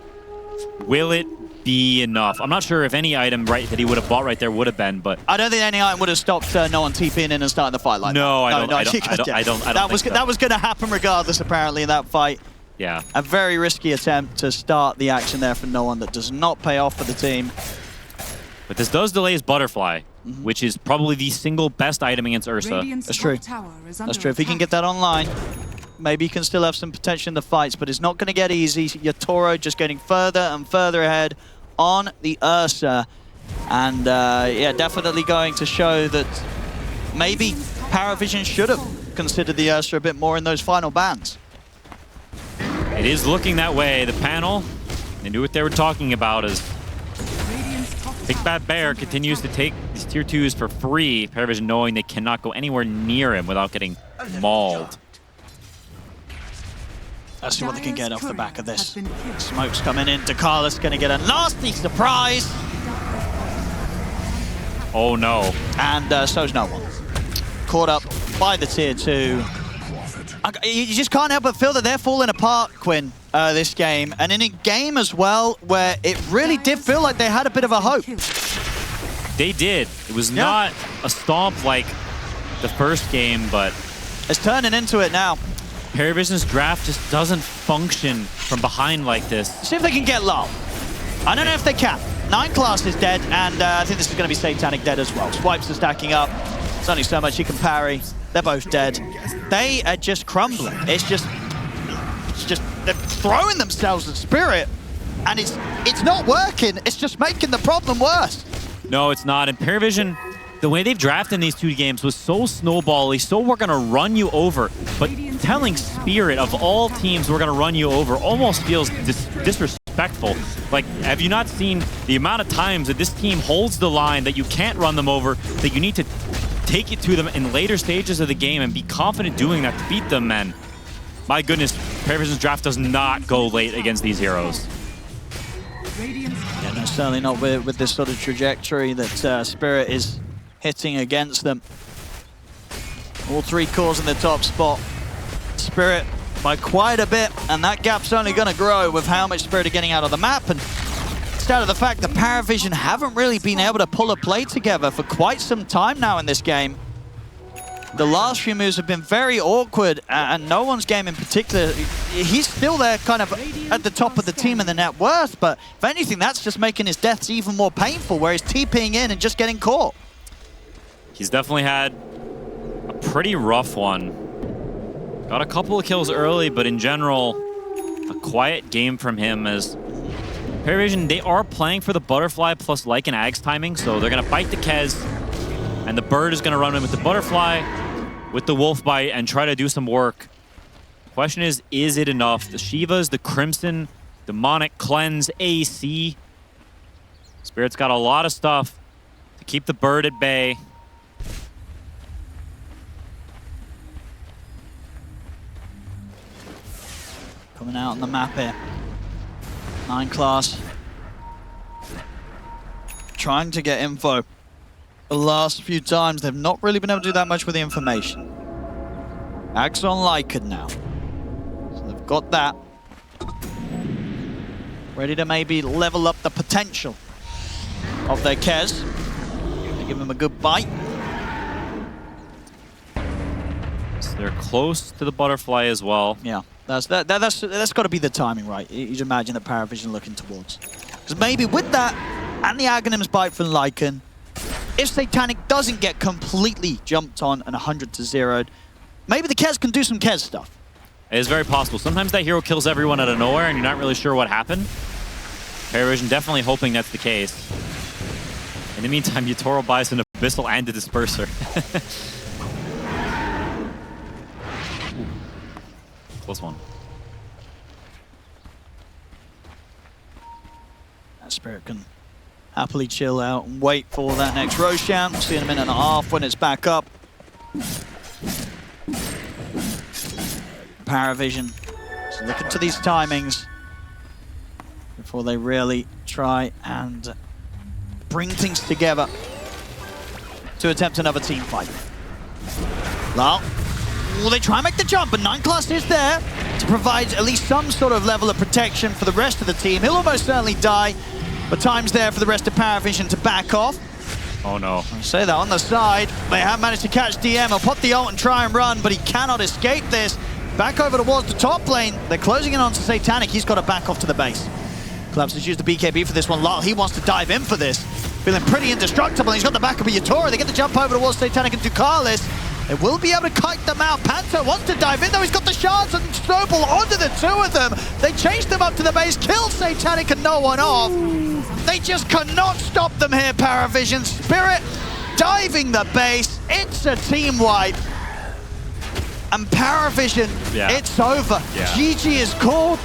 will it be enough? I'm not sure if any item that he would have bought right there would have been, but I don't think any item would have stopped no one TPing in and starting the fight like that. No, I don't think so. That was going to happen regardless, apparently, in that fight. Yeah. A very risky attempt to start the action there for no one that does not pay off for the team. But this does delay his Butterfly, which is probably the single best item against Ursa. That's true. That's true. If he can get that online. Maybe he can still have some potential in the fights, but it's not going to get easy. Yatoro just getting further and further ahead on the Ursa. And yeah, definitely going to show that maybe PARIVISION should have considered the Ursa a bit more in those final bans. It is looking that way. The panel, they knew what they were talking about as Big Bad Bear continues to take these tier 2s for free. PARIVISION knowing they cannot go anywhere near him without getting mauled. Let's see what they can get off the back of this. Smoke's coming in. Dakalis going to get a nasty surprise. Oh no. And so's no one. Caught up by the tier 2. You just can't help but feel that they're falling apart, Quinn, this game. And in a game as well, where it really did feel like they had a bit of a hope. They did. It was not a stomp like the first game, but it's turning into it now. PARIVISION's draft just doesn't function from behind like this. See if they can get low. I don't know if they can. 9 class is dead, and I think this is going to be Satanic dead as well. Swipes are stacking up. There's only so much he can parry. They're both dead. They are just crumbling. It's just they're throwing themselves at Spirit, and it's not working. It's just making the problem worse. No, it's not. And PARIVISION, the way they've drafted in these 2 games was so snowbally, so we're going to run you over. But telling Spirit of all teams we're going to run you over almost feels disrespectful. Like, have you not seen the amount of times that this team holds the line that you can't run them over, that you need to take it to them in later stages of the game and be confident doing that to beat them, man? My goodness, PARIVISION's draft does not go late against these heroes. Yeah, no, certainly not with this sort of trajectory that Spirit is hitting against them. All 3 cores in the top spot. Spirit by quite a bit, and that gap's only going to grow with how much Spirit are getting out of the map. And instead of the fact that PARIVISION haven't really been able to pull a play together for quite some time now in this game. The last few moves have been very awkward, and no one's game in particular, he's still there kind of at the top of the team in the net worth, but if anything, that's just making his deaths even more painful, where he's TPing in and just getting caught. He's definitely had a pretty rough one. Got a couple of kills early, but in general, a quiet game from him as PARIVISION, they are playing for the butterfly plus Lycan Ag's timing, so they're going to bite the Kez, and the bird is going to run in with the butterfly, with the wolf bite, and try to do some work. Question is it enough? The Shivas, the Crimson, Demonic Cleanse, AC. Spirit's got a lot of stuff to keep the bird at bay. Coming out on the map here. 9 class. Trying to get info. The last few times, they've not really been able to do that much with the information. Axe on Lycan now. So they've got that. Ready to maybe level up the potential of their Kez. They give him a good bite. So they're close to the butterfly as well. Yeah. That's got to be the timing, right? You'd imagine that PARIVISION looking towards. Because maybe with that, and the Aghanim's bite from Lycan, if Satanic doesn't get completely jumped on and 100 to 0'd, maybe the Kez can do some Kez stuff. It is very possible. Sometimes that hero kills everyone out of nowhere and you're not really sure what happened. PARIVISION definitely hoping that's the case. In the meantime, Yatoro buys an Abyssal and a Disperser. Close one. That Spirit can happily chill out and wait for that next Roshan. We'll see in a minute and a half when it's back up. PARIVISION just looking to these timings before they really try and bring things together to attempt another team fight. Well, will they try and make the jump? But 9 class is there to provide at least some sort of level of protection for the rest of the team. He'll almost certainly die, but time's there for the rest of PARIVISION to back off. Oh no. I say that on the side. They have managed to catch DM. He'll put the ult and try and run, but he cannot escape this. Back over towards the top lane. They're closing in onto Satanic. He's got to back off to the base. Collapse has used the BKB for this one. Lyle, he wants to dive in for this. Feeling pretty indestructible. He's got the back of Yatoro. They get the jump over towards Satanic and Ducalis. They will be able to kite them out. Panther wants to dive in, though. He's got the shards and snowball onto the two of them. They chase them up to the base, kill Satanic and no one off. They just cannot stop them here, PARIVISION. Spirit diving the base. It's a team wipe. And PARIVISION, it's over. GG is called.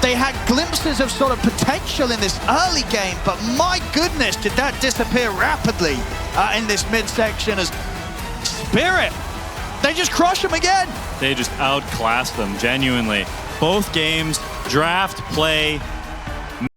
They had glimpses of sort of potential in this early game, but my goodness, did that disappear rapidly in this midsection as Spirit, they just crush them again. They just outclassed them, genuinely. Both games, draft, play,